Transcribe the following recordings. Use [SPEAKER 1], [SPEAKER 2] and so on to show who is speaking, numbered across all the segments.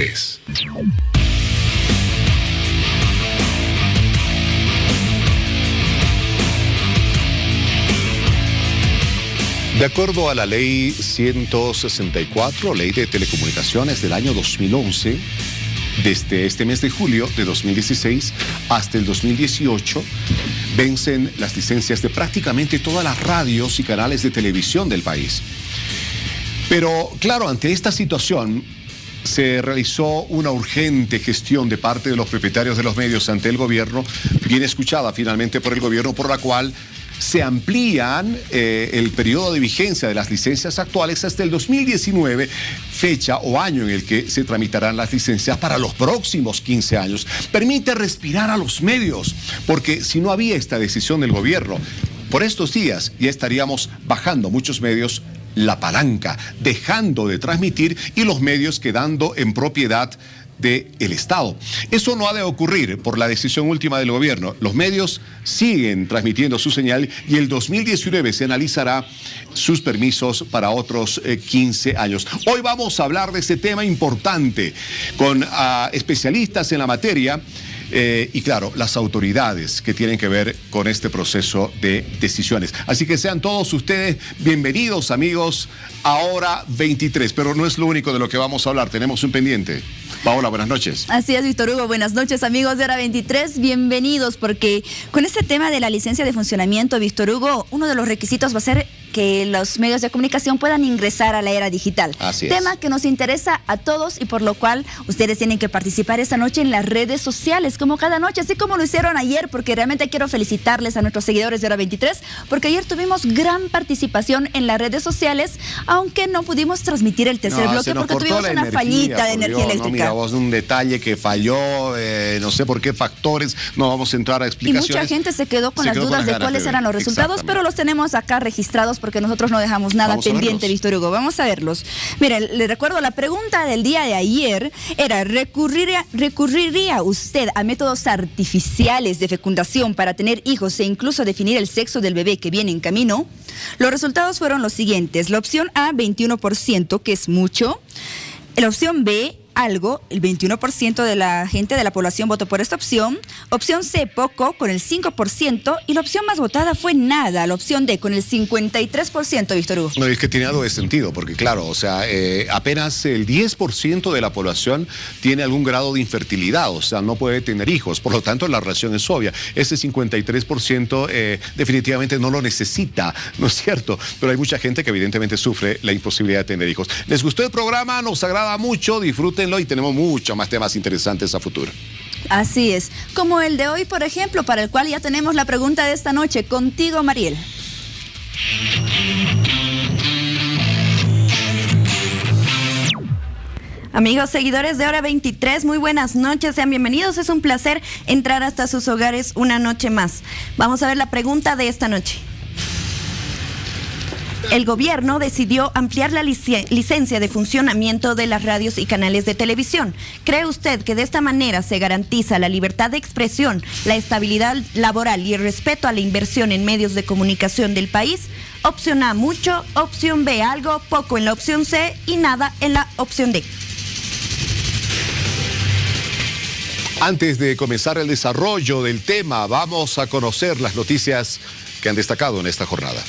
[SPEAKER 1] 23. De acuerdo a la Ley 164, Ley de Telecomunicaciones del año 2011, desde este mes de julio de 2016 hasta el 2018, vencen las licencias de prácticamente todas las radios y canales de televisión del país. Pero, claro, ante esta situación, se realizó una urgente gestión de parte de los propietarios de los medios ante el gobierno, bien escuchada finalmente por el gobierno, por la cual se amplían el periodo de vigencia de las licencias actuales hasta el 2019, fecha o año en el que se tramitarán las licencias para los próximos 15 años. Permite respirar a los medios, porque si no había esta decisión del gobierno, por estos días ya estaríamos bajando muchos medios la palanca, dejando de transmitir y los medios quedando en propiedad del Estado. Eso no ha de ocurrir por la decisión última del gobierno. Los medios siguen transmitiendo su señal y el 2019 se analizará sus permisos para otros 15 años. Hoy vamos a hablar de este tema importante con especialistas en la materia y claro, las autoridades que tienen que ver con este proceso de decisiones. Así que sean todos ustedes bienvenidos, amigos, a Hora 23, pero no es lo único de lo que vamos a hablar, tenemos un pendiente. Paola, buenas noches.
[SPEAKER 2] Así es, Víctor Hugo, buenas noches, amigos de Hora 23, bienvenidos, porque con este tema de la licencia de funcionamiento, Víctor Hugo, uno de los requisitos va a ser que los medios de comunicación puedan ingresar a la era digital.
[SPEAKER 1] Así es.
[SPEAKER 2] Tema que nos interesa a todos y por lo cual ustedes tienen que participar esta noche en las redes sociales, como cada noche, así como lo hicieron ayer, porque realmente quiero felicitarles a nuestros seguidores de Hora 23, porque ayer tuvimos gran participación en las redes sociales, aunque no pudimos transmitir el tercer bloque porque tuvimos una fallita de energía eléctrica.
[SPEAKER 1] No, mira vos, un detalle que falló, no sé por qué factores, no vamos a entrar a explicaciones.
[SPEAKER 2] Y mucha gente se quedó con las dudas de cuáles eran los resultados, pero los tenemos acá registrados porque nosotros no dejamos nada pendiente, Víctor Hugo. Vamos a verlos. Miren, le recuerdo, la pregunta del día de ayer era: ¿recurriría usted a métodos artificiales de fecundación para tener hijos e incluso definir el sexo del bebé que viene en camino? Los resultados fueron los siguientes. La opción A, 21%, que es mucho. La opción B, algo, el 21% de la gente de la población votó por esta opción. Opción C, poco, con el 5%. Y la opción más votada fue nada, la opción D, con el 53%, Víctor Hugo.
[SPEAKER 1] No, es que tiene algo de sentido, porque claro, o sea, apenas el 10% de la población tiene algún grado de infertilidad, o sea, no puede tener hijos, por lo tanto la relación es obvia. Ese 53% definitivamente no lo necesita, ¿no es cierto? Pero hay mucha gente que evidentemente sufre la imposibilidad de tener hijos. ¿Les gustó el programa? Nos agrada mucho, disfrútenlo y tenemos muchos más temas interesantes a futuro.
[SPEAKER 2] Así es, como el de hoy, por ejemplo, para el cual ya tenemos la pregunta de esta noche. Contigo, Mariel. Amigos seguidores de Hora 23, muy buenas noches, sean bienvenidos. Es un placer entrar hasta sus hogares una noche más. Vamos a ver la pregunta de esta noche. El gobierno decidió ampliar la licencia de funcionamiento de las radios y canales de televisión. ¿Cree usted que de esta manera se garantiza la libertad de expresión, la estabilidad laboral y el respeto a la inversión en medios de comunicación del país? Opción A, mucho. Opción B, algo, poco en la opción C y nada en la opción D.
[SPEAKER 1] Antes de comenzar el desarrollo del tema, vamos a conocer las noticias que han destacado en esta jornada.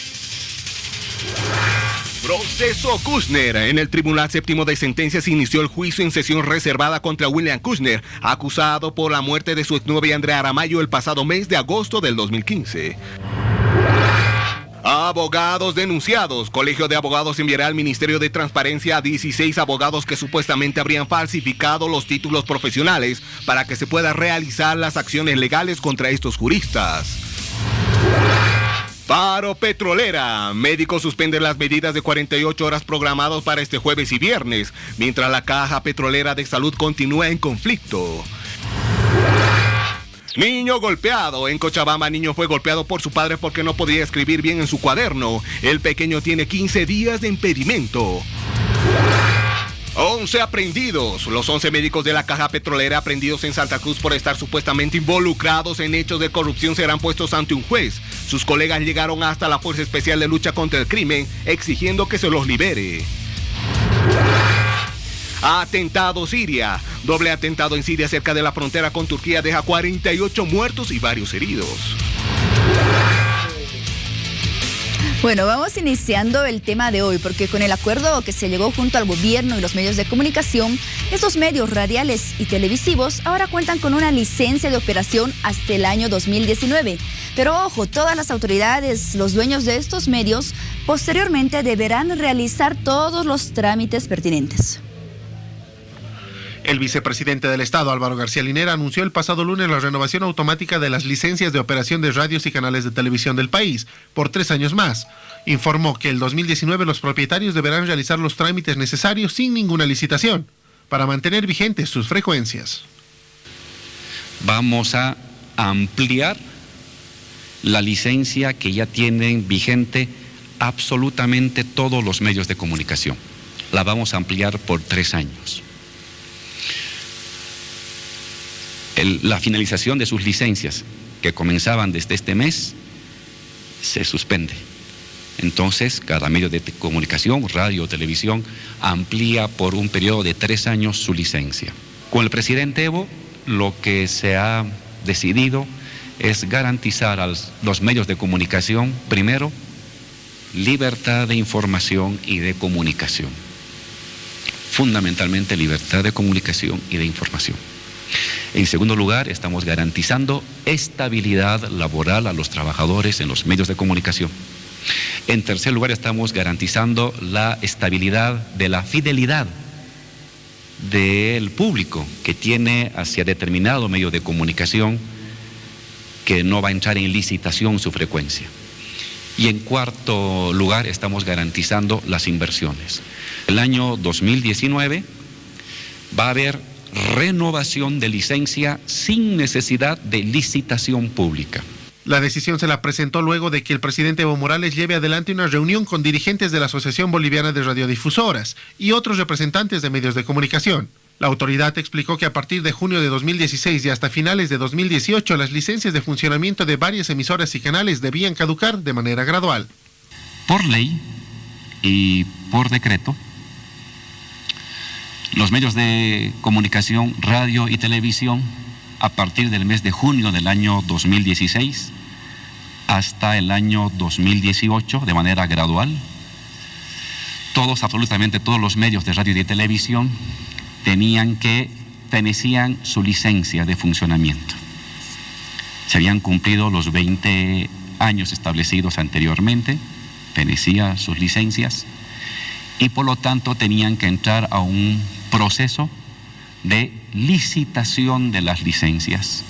[SPEAKER 3] Proceso Kushner. En el Tribunal Séptimo de Sentencias inició el juicio en sesión reservada contra William Kushner, acusado por la muerte de su exnovia Andrea Aramayo el pasado mes de agosto del 2015. Abogados denunciados. Colegio de Abogados enviará al Ministerio de Transparencia a 16 abogados que supuestamente habrían falsificado los títulos profesionales para que se puedan realizar las acciones legales contra estos juristas. Paro petrolera. Médicos suspenden las medidas de 48 horas programados para este jueves y viernes, mientras la Caja Petrolera de Salud continúa en conflicto. Niño golpeado. En Cochabamba, niño fue golpeado por su padre porque no podía escribir bien en su cuaderno. El pequeño tiene 15 días de impedimento. 11 aprehendidos. Los 11 médicos de la Caja Petrolera aprehendidos en Santa Cruz por estar supuestamente involucrados en hechos de corrupción serán puestos ante un juez. Sus colegas llegaron hasta la Fuerza Especial de Lucha contra el Crimen exigiendo que se los libere. Atentado Siria. Doble atentado en Siria cerca de la frontera con Turquía deja 48 muertos y varios heridos.
[SPEAKER 2] Bueno, vamos iniciando el tema de hoy, porque con el acuerdo que se llegó junto al gobierno y los medios de comunicación, estos medios radiales y televisivos ahora cuentan con una licencia de operación hasta el año 2019. Pero ojo, todas las autoridades, los dueños de estos medios, posteriormente deberán realizar todos los trámites pertinentes.
[SPEAKER 4] El vicepresidente del Estado, Álvaro García Linera, anunció el pasado lunes la renovación automática de las licencias de operación de radios y canales de televisión del país por 3 años más. Informó que el 2019 los propietarios deberán realizar los trámites necesarios sin ninguna licitación para mantener vigentes sus frecuencias.
[SPEAKER 5] Vamos a ampliar la licencia que ya tienen vigente absolutamente todos los medios de comunicación. La vamos a ampliar por 3 años. La finalización de sus licencias, que comenzaban desde este mes, se suspende. Entonces, cada medio de comunicación, radio o televisión, amplía por un periodo de 3 años su licencia. Con el presidente Evo, lo que se ha decidido es garantizar a los medios de comunicación, primero, libertad de información y de comunicación. Fundamentalmente, libertad de comunicación y de información. En segundo lugar, estamos garantizando estabilidad laboral a los trabajadores en los medios de comunicación. En tercer lugar, estamos garantizando la estabilidad de la fidelidad del público que tiene hacia determinado medio de comunicación, que no va a entrar en licitación su frecuencia. Y en cuarto lugar, estamos garantizando las inversiones. El año 2019 va a haber renovación de licencia sin necesidad de licitación pública.
[SPEAKER 4] La decisión se la presentó luego de que el presidente Evo Morales lleve adelante una reunión con dirigentes de la Asociación Boliviana de Radiodifusoras y otros representantes de medios de comunicación. La autoridad explicó que a partir de junio de 2016 y hasta finales de 2018 las licencias de funcionamiento de varias emisoras y canales debían caducar de manera gradual.
[SPEAKER 5] Por ley y por decreto, los medios de comunicación, radio y televisión, a partir del mes de junio del año 2016 hasta el año 2018, de manera gradual, absolutamente todos los medios de radio y de televisión fenecían su licencia de funcionamiento. Se habían cumplido los 20 años establecidos anteriormente, fenecían sus licencias, y por lo tanto tenían que entrar a un proceso de licitación de las licencias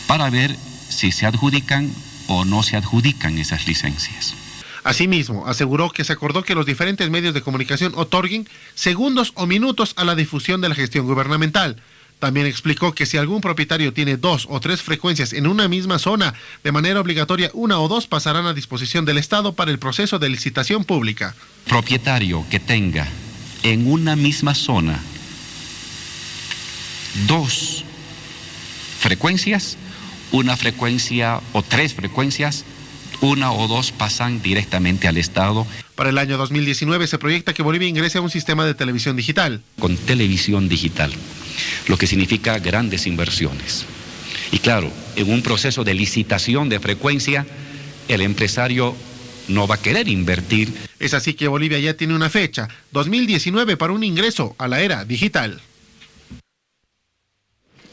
[SPEAKER 5] para ver si se adjudican o no se adjudican esas licencias.
[SPEAKER 4] Asimismo, aseguró que se acordó que los diferentes medios de comunicación otorguen segundos o minutos a la difusión de la gestión gubernamental. También explicó que si algún propietario tiene 2 o 3 frecuencias en una misma zona, de manera obligatoria 1 o 2 pasarán a disposición del Estado para el proceso de licitación pública.
[SPEAKER 5] Propietario que tenga en una misma zona 2 frecuencias, una frecuencia o 3 frecuencias, 1 o 2 pasan directamente al Estado.
[SPEAKER 4] Para el año 2019 se proyecta que Bolivia ingrese a un sistema de televisión digital.
[SPEAKER 5] Con televisión digital, lo que significa grandes inversiones. Y claro, en un proceso de licitación de frecuencia, el empresario no va a querer invertir.
[SPEAKER 4] Es así que Bolivia ya tiene una fecha, 2019, para un ingreso a la era digital.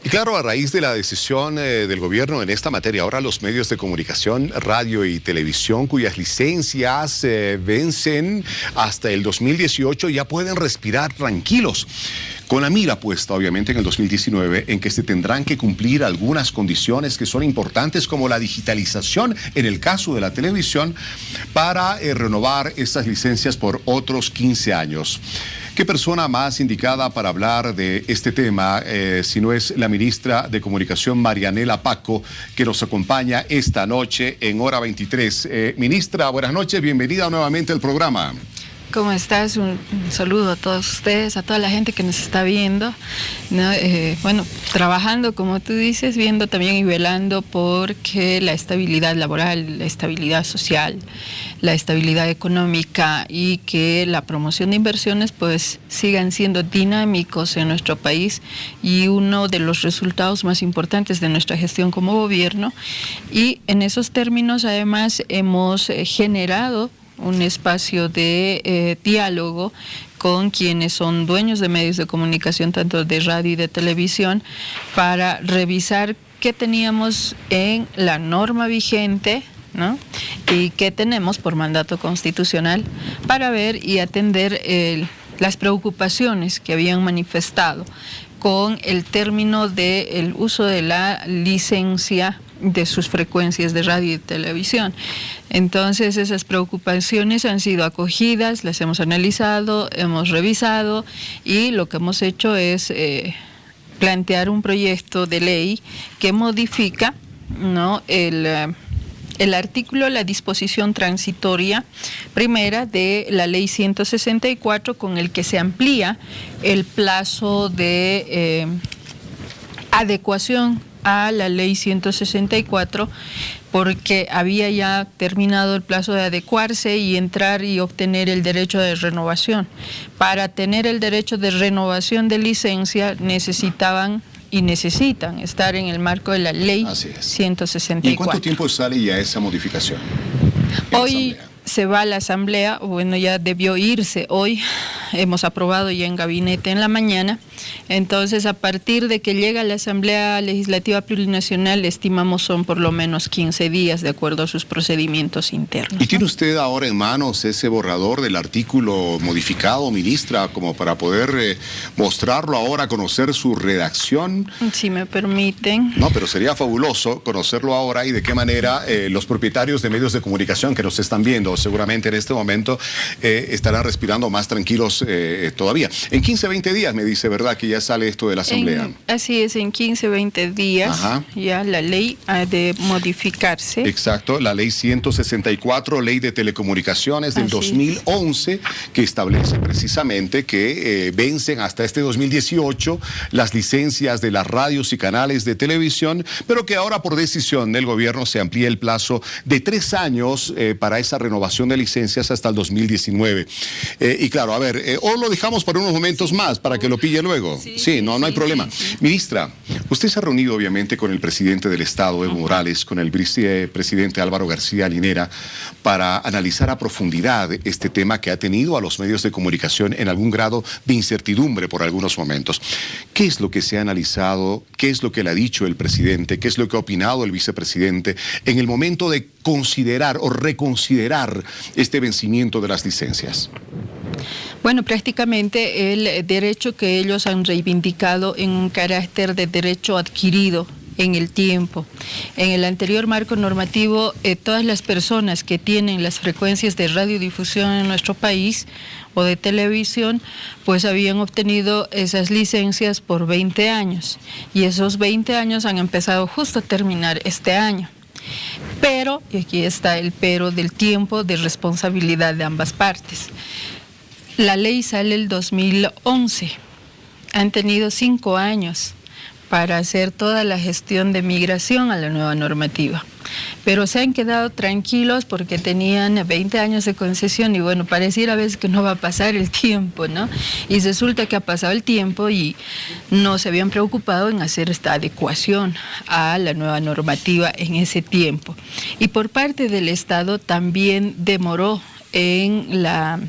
[SPEAKER 1] Y claro, a raíz de la decisión del gobierno en esta materia, ahora los medios de comunicación, radio y televisión, cuyas licencias vencen hasta el 2018, ya pueden respirar tranquilos. Con la mira puesta, obviamente, en el 2019, en que se tendrán que cumplir algunas condiciones que son importantes, como la digitalización, en el caso de la televisión, para renovar estas licencias por otros 15 años. ¿Qué persona más indicada para hablar de este tema si no es la ministra de Comunicación, Marianela Paco, que nos acompaña esta noche en Hora 23? Ministra, buenas noches, bienvenida nuevamente al programa.
[SPEAKER 6] ¿Cómo estás? Un saludo a todos ustedes, a toda la gente que nos está viendo, ¿no? Bueno, trabajando, como tú dices, viendo también y velando porque la estabilidad laboral, la estabilidad social, la estabilidad económica y que la promoción de inversiones pues sigan siendo dinámicos en nuestro país, y uno de los resultados más importantes de nuestra gestión como gobierno. Y en esos términos además hemos generado un espacio de diálogo con quienes son dueños de medios de comunicación, tanto de radio y de televisión, para revisar qué teníamos en la norma vigente, ¿no? Y qué tenemos por mandato constitucional, para ver y atender las preocupaciones que habían manifestado con el término del uso de la licencia de sus frecuencias de radio y televisión. Entonces esas preocupaciones han sido acogidas, las hemos analizado, hemos revisado, y lo que hemos hecho es plantear un proyecto de ley que modifica, ¿no?, el artículo, la disposición transitoria primera de la ley 164, con el que se amplía el plazo de adecuación a la ley 164, porque había ya terminado el plazo de adecuarse y entrar y obtener el derecho de renovación. Para tener el derecho de renovación de licencia necesitaban y necesitan estar en el marco de la ley 164.
[SPEAKER 1] ¿Y en cuánto tiempo sale ya esa modificación?
[SPEAKER 6] Hoy se va a la Asamblea, bueno, ya debió irse hoy, hemos aprobado ya en gabinete en la mañana. Entonces, a partir de que llega a la Asamblea Legislativa Plurinacional, estimamos son por lo menos 15 días, de acuerdo a sus procedimientos internos.
[SPEAKER 1] ¿Y tiene usted ahora en manos ese borrador del artículo modificado, ministra, como para poder mostrarlo ahora, conocer su redacción?
[SPEAKER 6] Si me permiten.
[SPEAKER 1] No, pero sería fabuloso conocerlo ahora, y de qué manera los propietarios de medios de comunicación que nos están viendo seguramente en este momento estarán respirando más tranquilos todavía. En 15, 20 días me dice, ¿verdad?, que ya sale esto de la Asamblea.
[SPEAKER 6] Así es, en 15, 20 días. Ajá. Ya la ley ha de modificarse.
[SPEAKER 1] Exacto, la ley 164, ley de telecomunicaciones del 2011, que establece precisamente que vencen hasta este 2018 las licencias de las radios y canales de televisión, pero que ahora por decisión del gobierno se amplía el plazo de 3 años para esa renovación de licencias hasta el 2019. Y claro, a ver, o lo dejamos para unos momentos más para que lo pille luego. Sí, no hay problema. Ministra, usted se ha reunido obviamente con el presidente del Estado, Evo Morales, con el vicepresidente Álvaro García Linera, para analizar a profundidad este tema que ha tenido a los medios de comunicación en algún grado de incertidumbre por algunos momentos. ¿Qué es lo que se ha analizado? ¿Qué es lo que le ha dicho el presidente? ¿Qué es lo que ha opinado el vicepresidente en el momento de considerar o reconsiderar este vencimiento de las licencias?
[SPEAKER 6] Bueno, prácticamente el derecho que ellos han reivindicado en un carácter de derecho adquirido en el tiempo. En el anterior marco normativo, todas las personas que tienen las frecuencias de radiodifusión en nuestro país o de televisión, pues habían obtenido esas licencias por 20 años. Y esos 20 años han empezado justo a terminar este año. Pero, y aquí está el pero del tiempo de responsabilidad de ambas partes. La ley sale el 2011. Han tenido 5 años para hacer toda la gestión de migración a la nueva normativa. Pero se han quedado tranquilos porque tenían 20 años de concesión y bueno, pareciera a veces que no va a pasar el tiempo, ¿no? Y resulta que ha pasado el tiempo y no se habían preocupado en hacer esta adecuación a la nueva normativa en ese tiempo. Y por parte del Estado también demoró en la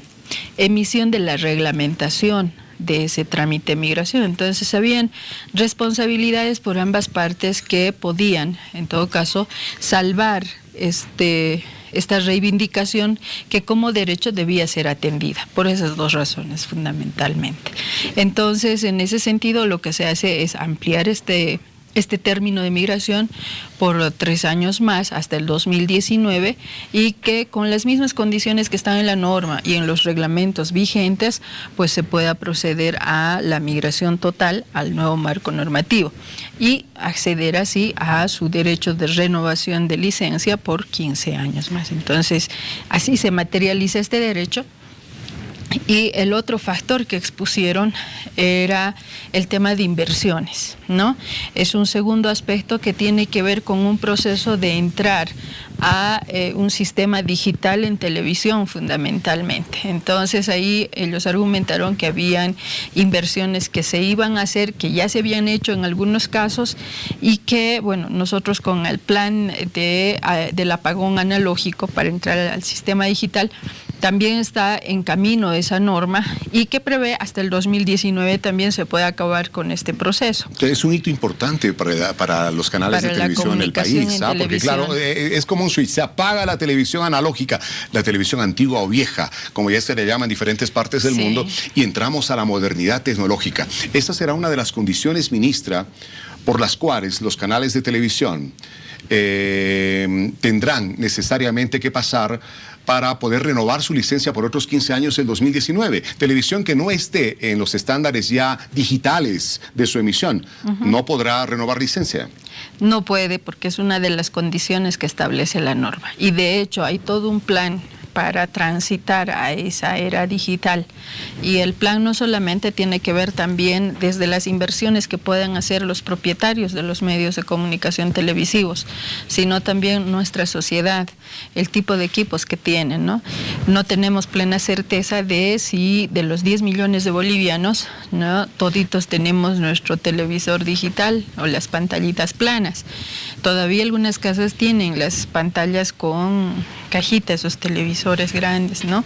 [SPEAKER 6] emisión de la reglamentación de ese trámite de migración. Entonces habían responsabilidades por ambas partes que podían, en todo caso, salvar esta reivindicación que como derecho debía ser atendida, por esas 2 razones fundamentalmente. Entonces, en ese sentido, lo que se hace es ampliar este término de migración por 3 años más hasta el 2019 y que con las mismas condiciones que están en la norma y en los reglamentos vigentes, pues se pueda proceder a la migración total al nuevo marco normativo y acceder así a su derecho de renovación de licencia por 15 años más. Entonces, así se materializa este derecho Y el otro factor que expusieron era el tema de inversiones, ¿no? Es un segundo aspecto que tiene que ver con un proceso de entrar a un sistema digital en televisión fundamentalmente. Entonces ahí ellos argumentaron que habían inversiones que se iban a hacer, que ya se habían hecho en algunos casos y que, bueno, nosotros con el plan del apagón analógico para entrar al sistema digital, también está en camino esa norma y que prevé hasta el 2019 también se puede acabar con este proceso.
[SPEAKER 1] Es un hito importante para los canales de televisión del país, porque claro, es como un switch, se apaga la televisión analógica, la televisión antigua o vieja, como ya se le llama en diferentes partes del mundo, y entramos a la modernidad tecnológica. Esa será una de las condiciones, ministra, por las cuales los canales de televisión tendrán necesariamente que pasar para poder renovar su licencia por otros 15 años en 2019. Televisión que no esté en los estándares ya digitales de su emisión, ¿no podrá renovar licencia?
[SPEAKER 6] No puede, porque es una de las condiciones que establece la norma. Y de hecho hay todo un plan para transitar a esa era digital. Y el plan no solamente tiene que ver también desde las inversiones que puedan hacer los propietarios de los medios de comunicación televisivos, sino también nuestra sociedad, el tipo de equipos que tienen, ¿no? No tenemos plena certeza de si de los 10 millones de bolivianos, ¿no?, toditos tenemos nuestro televisor digital o las pantallitas planas. Todavía algunas casas tienen las pantallas con cajitas, esos televisores grandes, ¿no?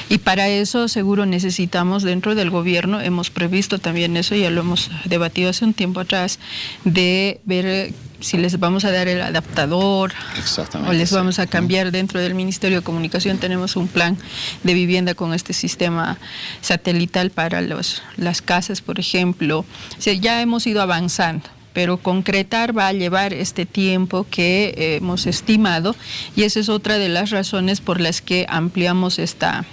[SPEAKER 6] Y para eso seguro necesitamos dentro del gobierno, hemos previsto también eso, ya lo hemos debatido hace un tiempo atrás, de ver si les vamos a dar el adaptador o les vamos a cambiar. Dentro del Ministerio de Comunicación tenemos un plan de vivienda con este sistema satelital para las casas, por ejemplo. O sea, ya hemos ido avanzando, pero concretar va a llevar este tiempo que hemos estimado, y esa es otra de las razones por las que ampliamos esta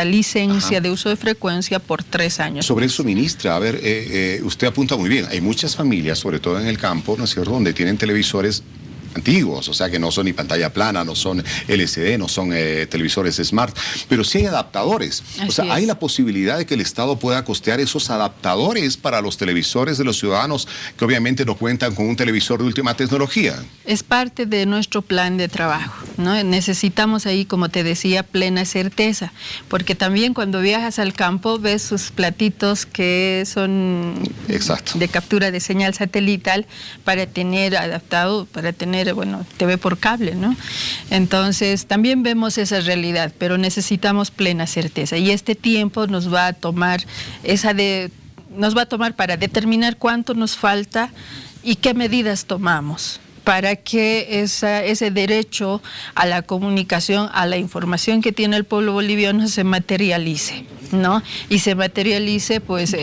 [SPEAKER 6] licencia de uso de frecuencia por 3 años.
[SPEAKER 1] Sobre eso, ministra, a ver, usted apunta muy bien, hay muchas familias, sobre todo en el campo, ¿no es cierto?, donde tienen televisores antiguos, o sea que no son ni pantalla plana, no son LCD, no son televisores smart, pero sí hay adaptadores. Así o sea, hay la posibilidad de que el Estado pueda costear esos adaptadores para los televisores de los ciudadanos que obviamente no cuentan con un televisor de última tecnología.
[SPEAKER 6] Es parte de nuestro plan de trabajo, ¿no? Necesitamos ahí, como te decía, plena certeza, porque también cuando viajas al campo ves sus platitos que son de captura de señal satelital para tener adaptado, para tener, bueno, TV por cable, ¿no? Entonces también vemos esa realidad, pero necesitamos plena certeza, y este tiempo nos va a tomar para determinar cuánto nos falta y qué medidas tomamos para que ese derecho a la comunicación, a la información que tiene el pueblo boliviano se materialice, ¿no? Y se materialice, pues,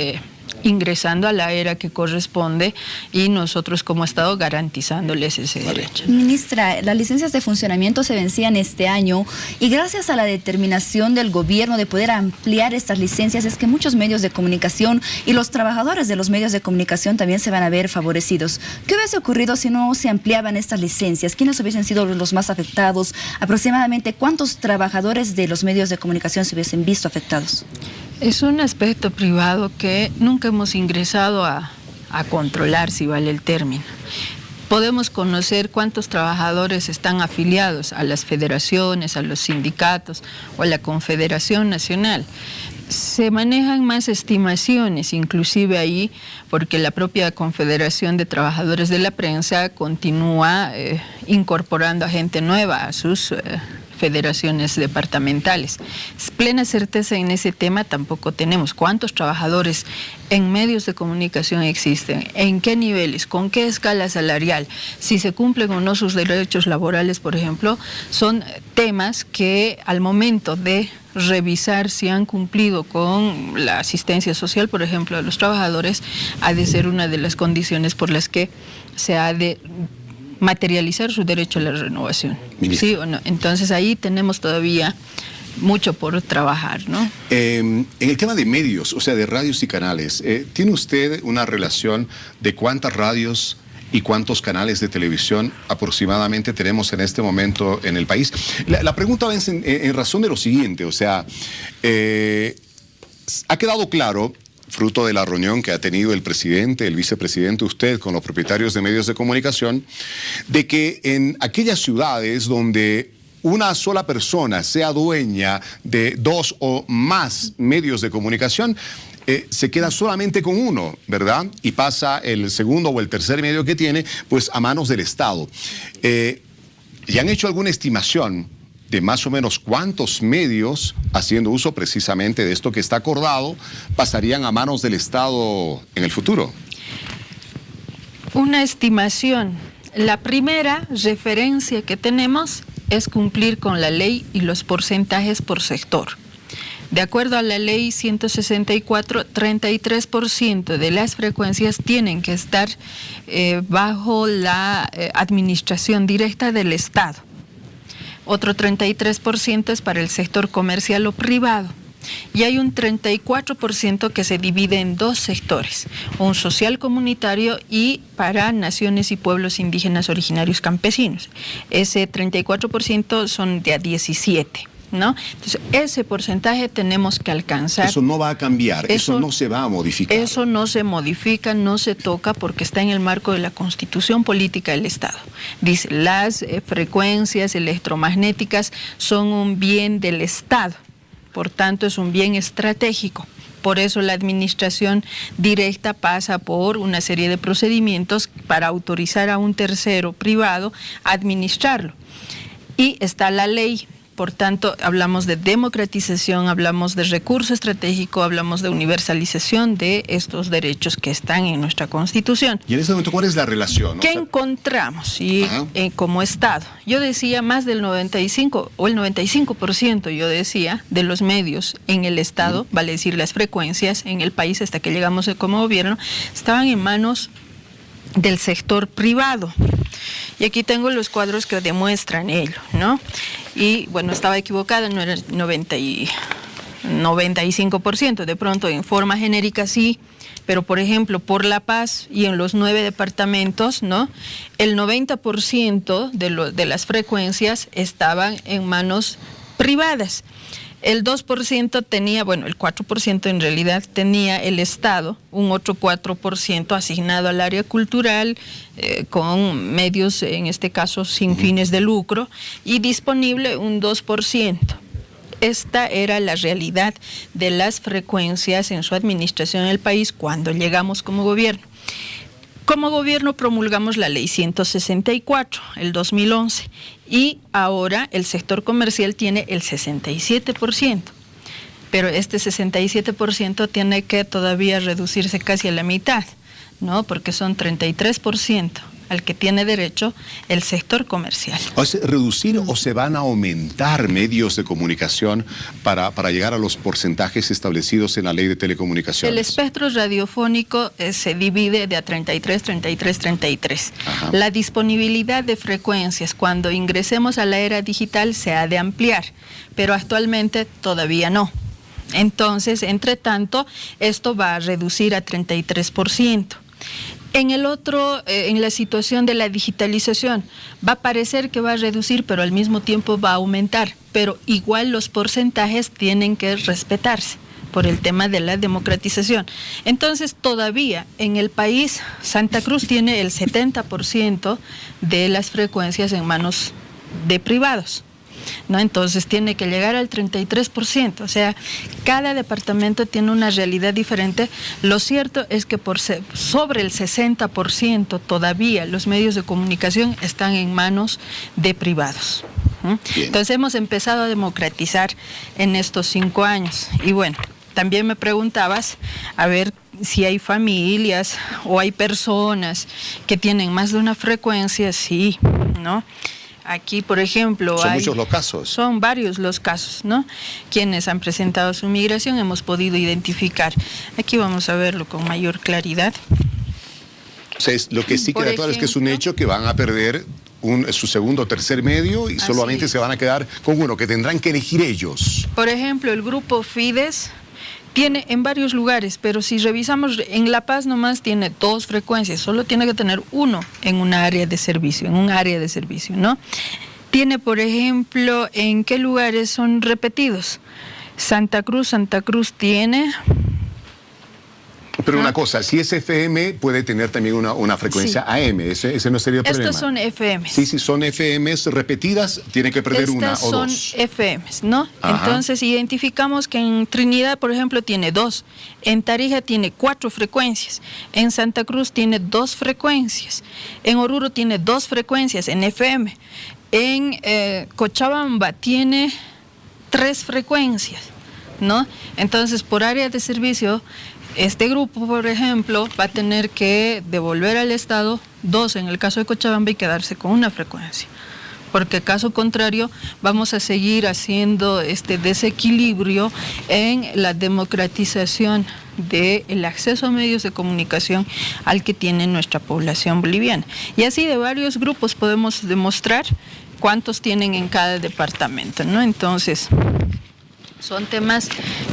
[SPEAKER 6] ingresando a la era que corresponde, y nosotros como Estado garantizándoles ese derecho.
[SPEAKER 2] Ministra, las licencias de funcionamiento se vencían este año, y gracias a la determinación del gobierno de poder ampliar estas licencias es que muchos medios de comunicación y los trabajadores de los medios de comunicación también se van a ver favorecidos. ¿Qué hubiese ocurrido si no se ampliaban estas licencias? ¿Quiénes hubiesen sido los más afectados? Aproximadamente, ¿cuántos trabajadores de los medios de comunicación se hubiesen visto afectados?
[SPEAKER 6] Es un aspecto privado que nunca hemos ingresado a controlar, si vale el término. Podemos conocer cuántos trabajadores están afiliados a las federaciones, a los sindicatos o a la Confederación Nacional. Se manejan más estimaciones, inclusive ahí, porque la propia Confederación de Trabajadores de la Prensa continúa incorporando a gente nueva a sus federaciones departamentales. Plena certeza en ese tema tampoco tenemos. ¿Cuántos trabajadores en medios de comunicación existen? ¿En qué niveles? ¿Con qué escala salarial? Si se cumplen o no sus derechos laborales, por ejemplo, son temas que al momento de revisar si han cumplido con la asistencia social, por ejemplo, a los trabajadores, ha de ser una de las condiciones por las que se ha de materializar su derecho a la renovación. Ministra. ¿Sí o no? Entonces ahí tenemos todavía mucho por trabajar, ¿no?
[SPEAKER 1] En el tema de medios, o sea, de radios y canales, ¿tiene usted una relación de cuántas radios ¿Y cuántos canales de televisión aproximadamente tenemos en este momento en el país? La pregunta va en razón de lo siguiente, o sea, ha quedado claro, fruto de la reunión que ha tenido el presidente, el vicepresidente, usted con los propietarios de medios de comunicación, de que en aquellas ciudades donde una sola persona sea dueña de 2 o más medios de comunicación, se queda solamente con uno, ¿verdad? Y pasa el segundo o el tercer medio que tiene, pues a manos del Estado. ¿Y han hecho alguna estimación de más o menos cuántos medios, haciendo uso precisamente de esto que está acordado, pasarían a manos del Estado en el futuro?
[SPEAKER 6] Una estimación. La primera referencia que tenemos es cumplir con la ley y los porcentajes por sector. De acuerdo a la ley 164, 33% de las frecuencias tienen que estar bajo la administración directa del Estado. Otro 33% es para el sector comercial o privado. Y hay un 34% que se divide en 2 sectores, un social comunitario y para naciones y pueblos indígenas originarios campesinos. Ese 34% son de a 17. ¿No? Entonces, ese porcentaje tenemos que alcanzar.
[SPEAKER 1] Eso no va a cambiar, eso no se va a modificar.
[SPEAKER 6] Eso no se modifica, no se toca porque está en el marco de la Constitución Política del Estado. Dice, las frecuencias electromagnéticas son un bien del Estado, por tanto es un bien estratégico. Por eso la administración directa pasa por una serie de procedimientos para autorizar a un tercero privado a administrarlo. Y está la ley. Por tanto, hablamos de democratización, hablamos de recurso estratégico, hablamos de universalización de estos derechos que están en nuestra Constitución.
[SPEAKER 1] ¿Y en ese momento cuál es la relación?
[SPEAKER 6] ¿Qué encontramos como Estado? Yo decía más del 95 o el 95%, yo decía, de los medios en el Estado, vale decir las frecuencias en el país hasta que llegamos como gobierno, estaban en manos del sector privado. Y aquí tengo los cuadros que demuestran ello, ¿no? Y bueno, estaba equivocada, no era 95%, de pronto en forma genérica sí, pero por ejemplo por La Paz y en los 9 departamentos, ¿no? El 90% de las frecuencias estaban en manos privadas. El 2% tenía, bueno, el 4% en realidad tenía el Estado, un otro 4% asignado al área cultural, con medios, en este caso, sin fines de lucro, y disponible un 2%. Esta era la realidad de las frecuencias en su administración en el país cuando llegamos como gobierno. Como gobierno promulgamos la ley 164, el 2011, y ahora el sector comercial tiene el 67%, pero este 67% tiene que todavía reducirse casi a la mitad, ¿no? Porque son 33% al que tiene derecho el sector comercial.
[SPEAKER 1] ¿O se reducir o se van a aumentar medios de comunicación para llegar a los porcentajes establecidos en la ley de telecomunicaciones?
[SPEAKER 6] El espectro radiofónico se divide de a 33, 33, 33. Ajá. La disponibilidad de frecuencias cuando ingresemos a la era digital se ha de ampliar, pero actualmente todavía no. Entonces, entre tanto, esto va a reducir a 33%. En el otro, en la situación de la digitalización, va a parecer que va a reducir, pero al mismo tiempo va a aumentar, pero igual los porcentajes tienen que respetarse por el tema de la democratización. Entonces, todavía en el país, Santa Cruz tiene el 70% de las frecuencias en manos de privados, ¿no? Entonces tiene que llegar al 33%, o sea, cada departamento tiene una realidad diferente. Lo cierto es que sobre el 60% todavía los medios de comunicación están en manos de privados. Entonces hemos empezado a democratizar en estos 5 años. Y bueno, también me preguntabas, a ver si hay familias o hay personas que tienen más de una frecuencia. Sí, ¿no? Aquí, por ejemplo,
[SPEAKER 1] son muchos los casos.
[SPEAKER 6] Son varios los casos, ¿no? Quienes han presentado su migración hemos podido identificar. Aquí vamos a verlo con mayor claridad.
[SPEAKER 1] O sea, lo que sí queda claro es que es un hecho que van a perder su segundo o tercer medio y solamente se van a quedar con uno, que tendrán que elegir ellos.
[SPEAKER 6] Por ejemplo, el grupo Fides Tiene en varios lugares, pero si revisamos, en La Paz nomás tiene 2 frecuencias, solo tiene que tener 1 en un área de servicio, ¿no? Tiene, por ejemplo, ¿en qué lugares son repetidos? Santa Cruz tiene...
[SPEAKER 1] Pero una cosa, si es FM, puede tener también una frecuencia AM, ese no sería el problema.
[SPEAKER 6] Estos son FMs.
[SPEAKER 1] Sí, si son FMs repetidas, tiene que perder una o 2.
[SPEAKER 6] Estas son FMs, ¿no?
[SPEAKER 1] Ajá.
[SPEAKER 6] Entonces identificamos que en Trinidad, por ejemplo, tiene 2, en Tarija tiene 4 frecuencias, en Santa Cruz tiene 2 frecuencias, en Oruro tiene 2 frecuencias en FM, en Cochabamba tiene 3 frecuencias, ¿no? Entonces, por área de servicio, este grupo, por ejemplo, va a tener que devolver al Estado 2 en el caso de Cochabamba y quedarse con 1 frecuencia. Porque caso contrario, vamos a seguir haciendo este desequilibrio en la democratización del acceso a medios de comunicación al que tiene nuestra población boliviana. Y así de varios grupos podemos demostrar cuántos tienen en cada departamento, ¿no? Entonces, son temas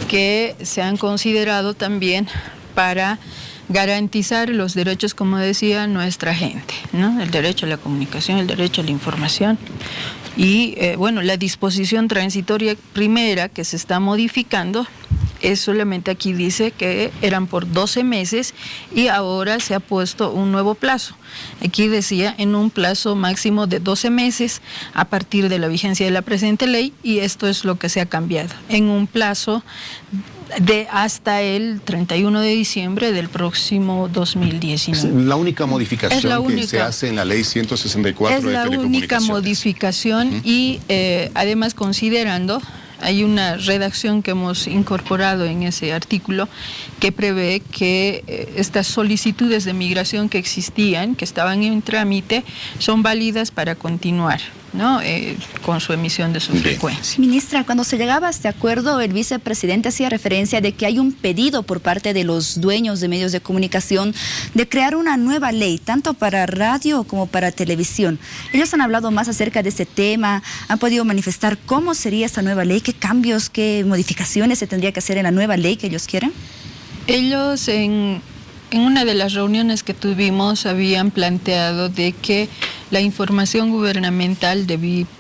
[SPEAKER 6] que se han considerado también para garantizar los derechos, como decía, nuestra gente, ¿no? El derecho a la comunicación, el derecho a la información. Y bueno, la disposición transitoria primera que se está modificando es solamente, aquí dice que eran por 12 meses y ahora se ha puesto un nuevo plazo. Aquí decía en un plazo máximo de 12 meses a partir de la vigencia de la presente ley, y esto es lo que se ha cambiado, en un plazo de hasta el 31 de diciembre del próximo 2019.
[SPEAKER 1] Es la única modificación que se hace en la ley 164 de telecomunicaciones. Es la única
[SPEAKER 6] modificación y además considerando, hay una redacción que hemos incorporado en ese artículo que prevé que estas solicitudes de migración que existían, que estaban en trámite, son válidas para continuar, ¿no? Con su emisión de su frecuencia.
[SPEAKER 2] Ministra, cuando se llegaba a este acuerdo, el vicepresidente hacía referencia de que hay un pedido por parte de los dueños de medios de comunicación de crear una nueva ley, tanto para radio como para televisión. Ellos han hablado más acerca de este tema, han podido manifestar cómo sería esta nueva ley, qué cambios, qué modificaciones se tendría que hacer en la nueva ley que ellos quieren.
[SPEAKER 6] Ellos en una de las reuniones que tuvimos habían planteado de que la información gubernamental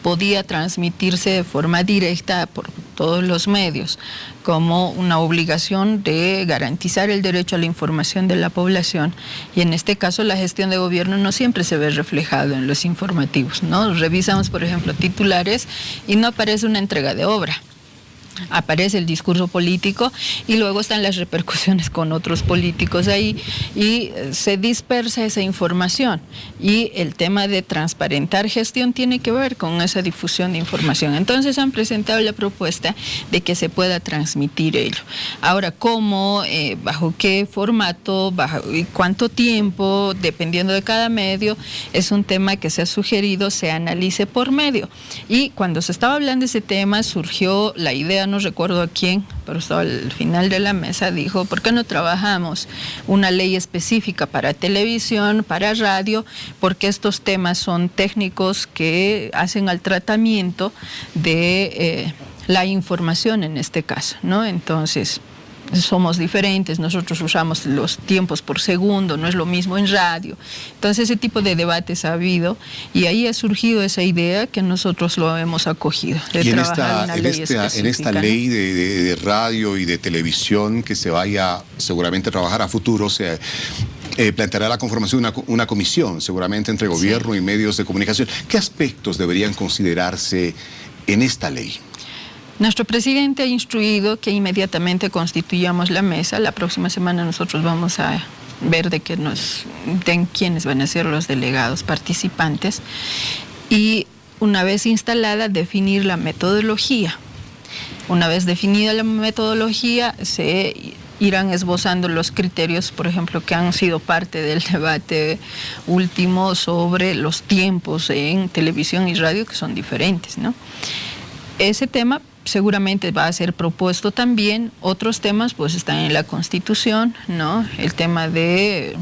[SPEAKER 6] podía transmitirse de forma directa por todos los medios, como una obligación de garantizar el derecho a la información de la población. Y en este caso la gestión de gobierno no siempre se ve reflejado en los informativos, ¿no? Revisamos, por ejemplo, titulares y no aparece una entrega de obra. Aparece el discurso político y luego están las repercusiones con otros políticos ahí y se dispersa esa información, y el tema de transparentar gestión tiene que ver con esa difusión de información. Entonces han presentado la propuesta de que se pueda transmitir ello. Ahora, ¿cómo? ¿Bajo qué formato? ¿Bajo y cuánto tiempo? Dependiendo de cada medio, es un tema que se ha sugerido se analice por medio. Y cuando se estaba hablando de ese tema surgió la idea, no recuerdo a quién, pero estaba al final de la mesa, dijo, ¿por qué no trabajamos una ley específica para televisión, para radio? Porque estos temas son técnicos que hacen al tratamiento de la información en este caso, ¿no? Entonces, somos diferentes, nosotros usamos los tiempos por segundo, no es lo mismo en radio. Entonces ese tipo de debates ha habido y ahí ha surgido esa idea que nosotros lo hemos acogido.
[SPEAKER 1] Y en esta ley de radio y de televisión que se vaya seguramente a trabajar a futuro, se planteará la conformación de una comisión seguramente entre gobierno y medios de comunicación. ¿Qué aspectos deberían considerarse en esta ley?
[SPEAKER 6] Nuestro presidente ha instruido que inmediatamente constituyamos la mesa. La próxima semana nosotros vamos a ver de quiénes van a ser los delegados participantes. Y una vez instalada, definir la metodología. Una vez definida la metodología, se irán esbozando los criterios, por ejemplo, que han sido parte del debate último sobre los tiempos en televisión y radio, que son diferentes, ¿no? Ese tema seguramente va a ser propuesto también. Otros temas pues están en la Constitución, ¿no? El tema de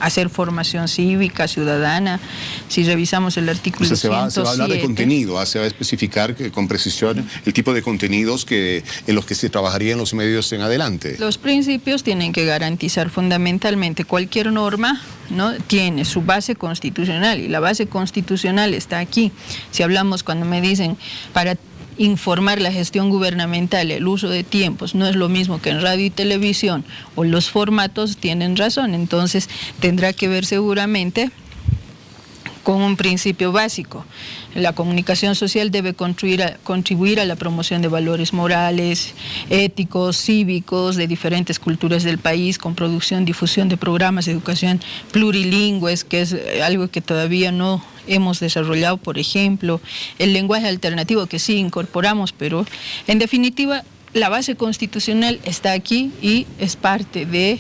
[SPEAKER 6] hacer formación cívica, ciudadana. Si revisamos el artículo 107...
[SPEAKER 1] se va a hablar de contenido, se va a especificar con precisión el tipo de contenidos en los que se trabajaría en los medios en adelante.
[SPEAKER 6] Los principios tienen que garantizar fundamentalmente cualquier norma, ¿no? Tiene su base constitucional y la base constitucional está aquí. Si hablamos, cuando me dicen para informar la gestión gubernamental, el uso de tiempos, no es lo mismo que en radio y televisión, o los formatos, tienen razón. Entonces tendrá que ver seguramente con un principio básico. La comunicación social debe contribuir a la promoción de valores morales, éticos, cívicos, de diferentes culturas del país, con producción, difusión de programas de educación plurilingües, que es algo que todavía no hemos desarrollado, por ejemplo, el lenguaje alternativo, que sí incorporamos, pero en definitiva la base constitucional está aquí y es parte de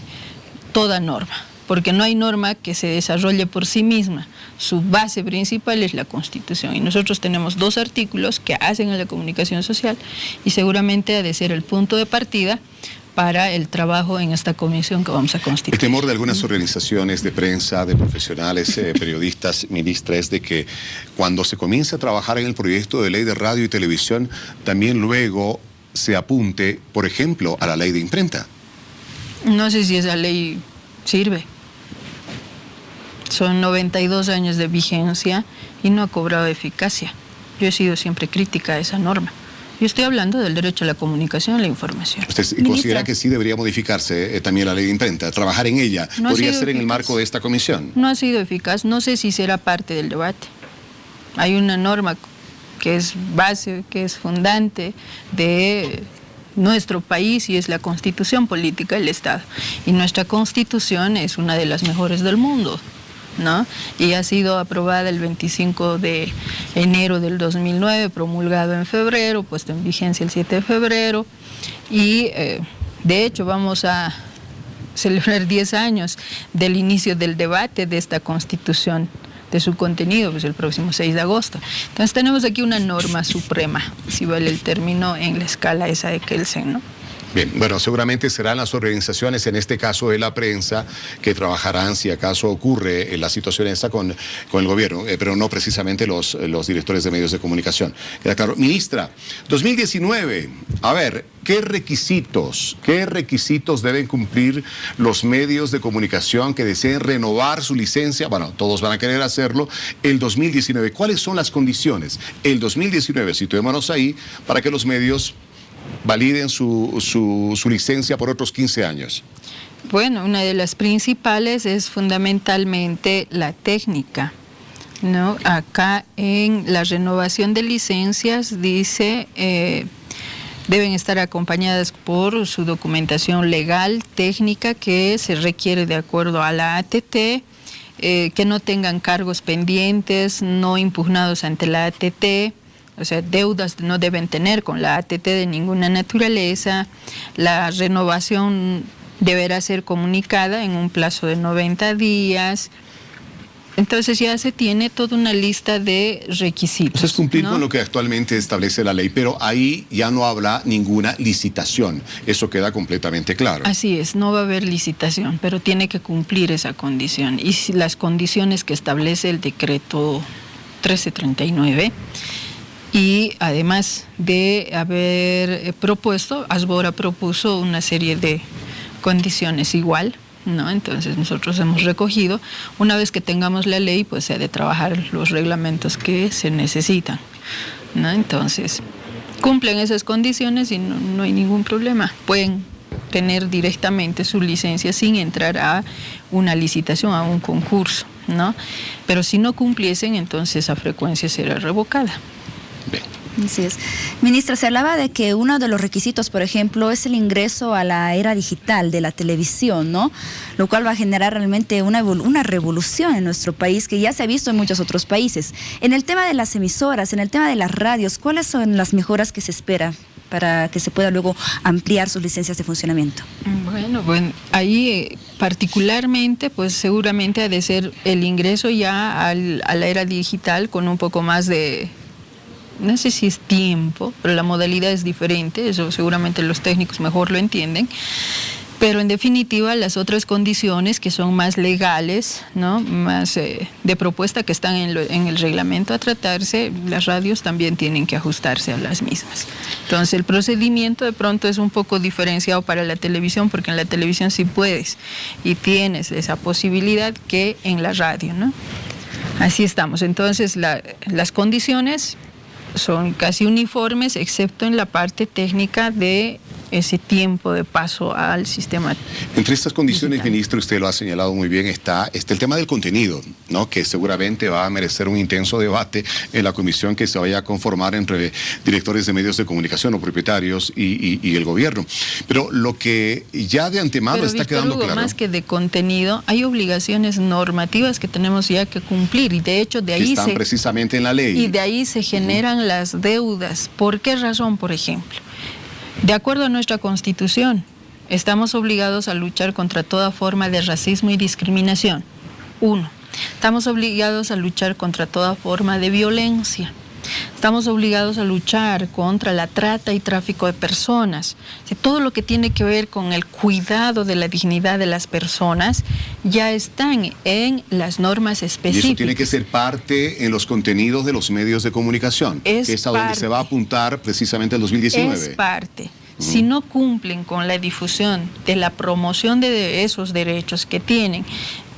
[SPEAKER 6] toda norma, porque no hay norma que se desarrolle por sí misma. Su base principal es la Constitución y nosotros tenemos 2 artículos que hacen a la comunicación social y seguramente ha de ser el punto de partida para el trabajo en esta comisión que vamos a constituir.
[SPEAKER 1] El temor de algunas organizaciones de prensa, de profesionales, periodistas, ministra, es de que cuando se comience a trabajar en el proyecto de ley de radio y televisión, también luego se apunte, por ejemplo, a la ley de imprenta.
[SPEAKER 6] No sé si esa ley sirve. Son 92 años de vigencia y no ha cobrado eficacia. Yo he sido siempre crítica a esa norma. Yo estoy hablando del derecho a la comunicación y a la información.
[SPEAKER 1] ¿Usted considera que sí debería modificarse también la ley de imprenta, trabajar en ella?
[SPEAKER 6] No
[SPEAKER 1] ¿Podría ser
[SPEAKER 6] eficaz.
[SPEAKER 1] En el marco de esta comisión?
[SPEAKER 6] No ha sido eficaz, no sé si será parte del debate. Hay una norma que es base, que es fundante de nuestro país y es la Constitución Política del Estado. Y nuestra Constitución es una de las mejores del mundo, ¿no? Y ha sido aprobada el 25 de enero del 2009, promulgado en febrero, puesto en vigencia el 7 de febrero y de hecho vamos a celebrar 10 años del inicio del debate de esta Constitución, de su contenido, pues el próximo 6 de agosto. Entonces tenemos aquí una norma suprema, si vale el término, en la escala esa de Kelsen, ¿no?
[SPEAKER 1] Bien, bueno, seguramente serán las organizaciones, en este caso de la prensa, que trabajarán si acaso ocurre la situación esta con el gobierno, pero no precisamente los directores de medios de comunicación. Queda claro. Ministra, 2019, a ver, ¿qué requisitos deben cumplir los medios de comunicación que deseen renovar su licencia? Bueno, todos van a querer hacerlo el 2019. ¿Cuáles son las condiciones? El 2019, situémonos ahí, para que los medios validen su licencia por otros 15 años.
[SPEAKER 6] Bueno, una de las principales es fundamentalmente la técnica, ¿no? Acá en la renovación de licencias dice deben estar acompañadas por su documentación legal, técnica, que se requiere de acuerdo a la ATT, que no tengan cargos pendientes, no impugnados ante la ATT. O sea, deudas no deben tener con la ATT de ninguna naturaleza. La renovación deberá ser comunicada en un plazo de 90 días. Entonces ya se tiene toda una lista de requisitos.
[SPEAKER 1] Eso es cumplir, ¿no?, con
[SPEAKER 6] ¿no?
[SPEAKER 1] lo que actualmente establece la ley, pero ahí ya no habla ninguna licitación. Eso queda completamente claro.
[SPEAKER 6] Así es, no va a haber licitación, pero tiene que cumplir esa condición. Y si las condiciones que establece el decreto 1339... Y además de haber propuesto, Asbora propuso una serie de condiciones igual, ¿no? Entonces nosotros hemos recogido. Una vez que tengamos la ley, pues se ha de trabajar los reglamentos que se necesitan, ¿no? Entonces, cumplen esas condiciones y no hay ningún problema. Pueden tener directamente su licencia sin entrar a una licitación, a un concurso, ¿no? Pero si no cumpliesen, entonces esa frecuencia será revocada.
[SPEAKER 1] Bien.
[SPEAKER 2] Así es. Ministra, se hablaba de que uno de los requisitos, por ejemplo, es el ingreso a la era digital de la televisión, ¿no? Lo cual va a generar realmente una revolución en nuestro país que ya se ha visto en muchos otros países. En el tema de las emisoras, en el tema de las radios, ¿cuáles son las mejoras que se espera para que se pueda luego ampliar sus licencias de funcionamiento?
[SPEAKER 6] Bueno, ahí particularmente, pues seguramente ha de ser el ingreso ya a la era digital con un poco más de... No sé si es tiempo, pero la modalidad es diferente, eso seguramente los técnicos mejor lo entienden, Pero en definitiva las otras condiciones que son más legales, ¿no? Más de propuesta que están en el reglamento a tratarse, las radios también tienen que ajustarse a las mismas. Entonces el procedimiento de pronto es un poco diferenciado para la televisión, porque en la televisión sí puedes y tienes esa posibilidad que en la radio, ¿no? Así estamos. Entonces las condiciones son casi uniformes, excepto en la parte técnica de ese tiempo de paso al sistema.
[SPEAKER 1] Entre estas condiciones,
[SPEAKER 6] digital.
[SPEAKER 1] ministro, usted lo ha señalado muy bien, está el tema del contenido, ¿no? Que seguramente va a merecer un intenso debate en la comisión que se vaya a conformar entre directores de medios de comunicación o propietarios y el gobierno. Pero lo que ya de antemano está quedando claro.
[SPEAKER 6] Más que de contenido, hay obligaciones normativas que tenemos ya que cumplir, y de hecho de ahí
[SPEAKER 1] están precisamente en la ley.
[SPEAKER 6] Y de ahí se generan las deudas. ¿Por qué razón, por ejemplo? De acuerdo a nuestra Constitución, estamos obligados a luchar contra toda forma de racismo y discriminación. 1. Estamos obligados a luchar contra toda forma de violencia. Estamos obligados a luchar contra la trata y tráfico de personas. Todo lo que tiene que ver con el cuidado de la dignidad de las personas ya están en las normas específicas.
[SPEAKER 1] Y eso tiene que ser parte en los contenidos de los medios de comunicación, que es a donde se va a apuntar precisamente el 2019.
[SPEAKER 6] Es parte. Si no cumplen con la difusión de la promoción de esos derechos que tienen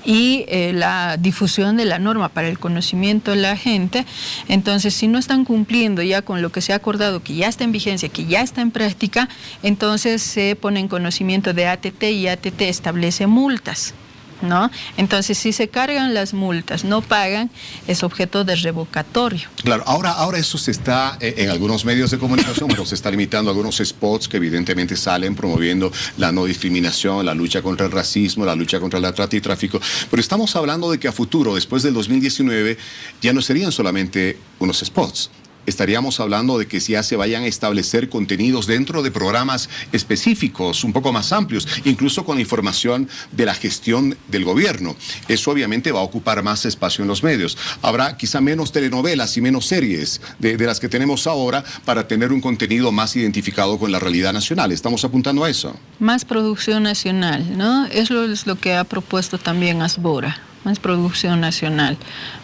[SPEAKER 6] y la difusión de la norma para el conocimiento de la gente, entonces si no están cumpliendo ya con lo que se ha acordado, que ya está en vigencia, que ya está en práctica, entonces se pone en conocimiento de ATT y ATT establece multas, ¿no? Entonces si se cargan las multas, no pagan, es objeto de revocatorio.
[SPEAKER 1] Claro, ahora eso se está en algunos medios de comunicación, pero se está limitando a algunos spots que evidentemente salen promoviendo la no discriminación, la lucha contra el racismo, la lucha contra la trata y tráfico, pero estamos hablando de que a futuro, después del 2019, ya no serían solamente unos spots. Estaríamos hablando de que ya se vayan a establecer contenidos dentro de programas específicos, un poco más amplios, incluso con información de la gestión del gobierno. Eso obviamente va a ocupar más espacio en los medios. Habrá quizá menos telenovelas y menos series de las que tenemos ahora para tener un contenido más identificado con la realidad nacional. Estamos apuntando a eso.
[SPEAKER 6] Más producción nacional, ¿no? Eso es lo que ha propuesto también Asbora. Más producción nacional.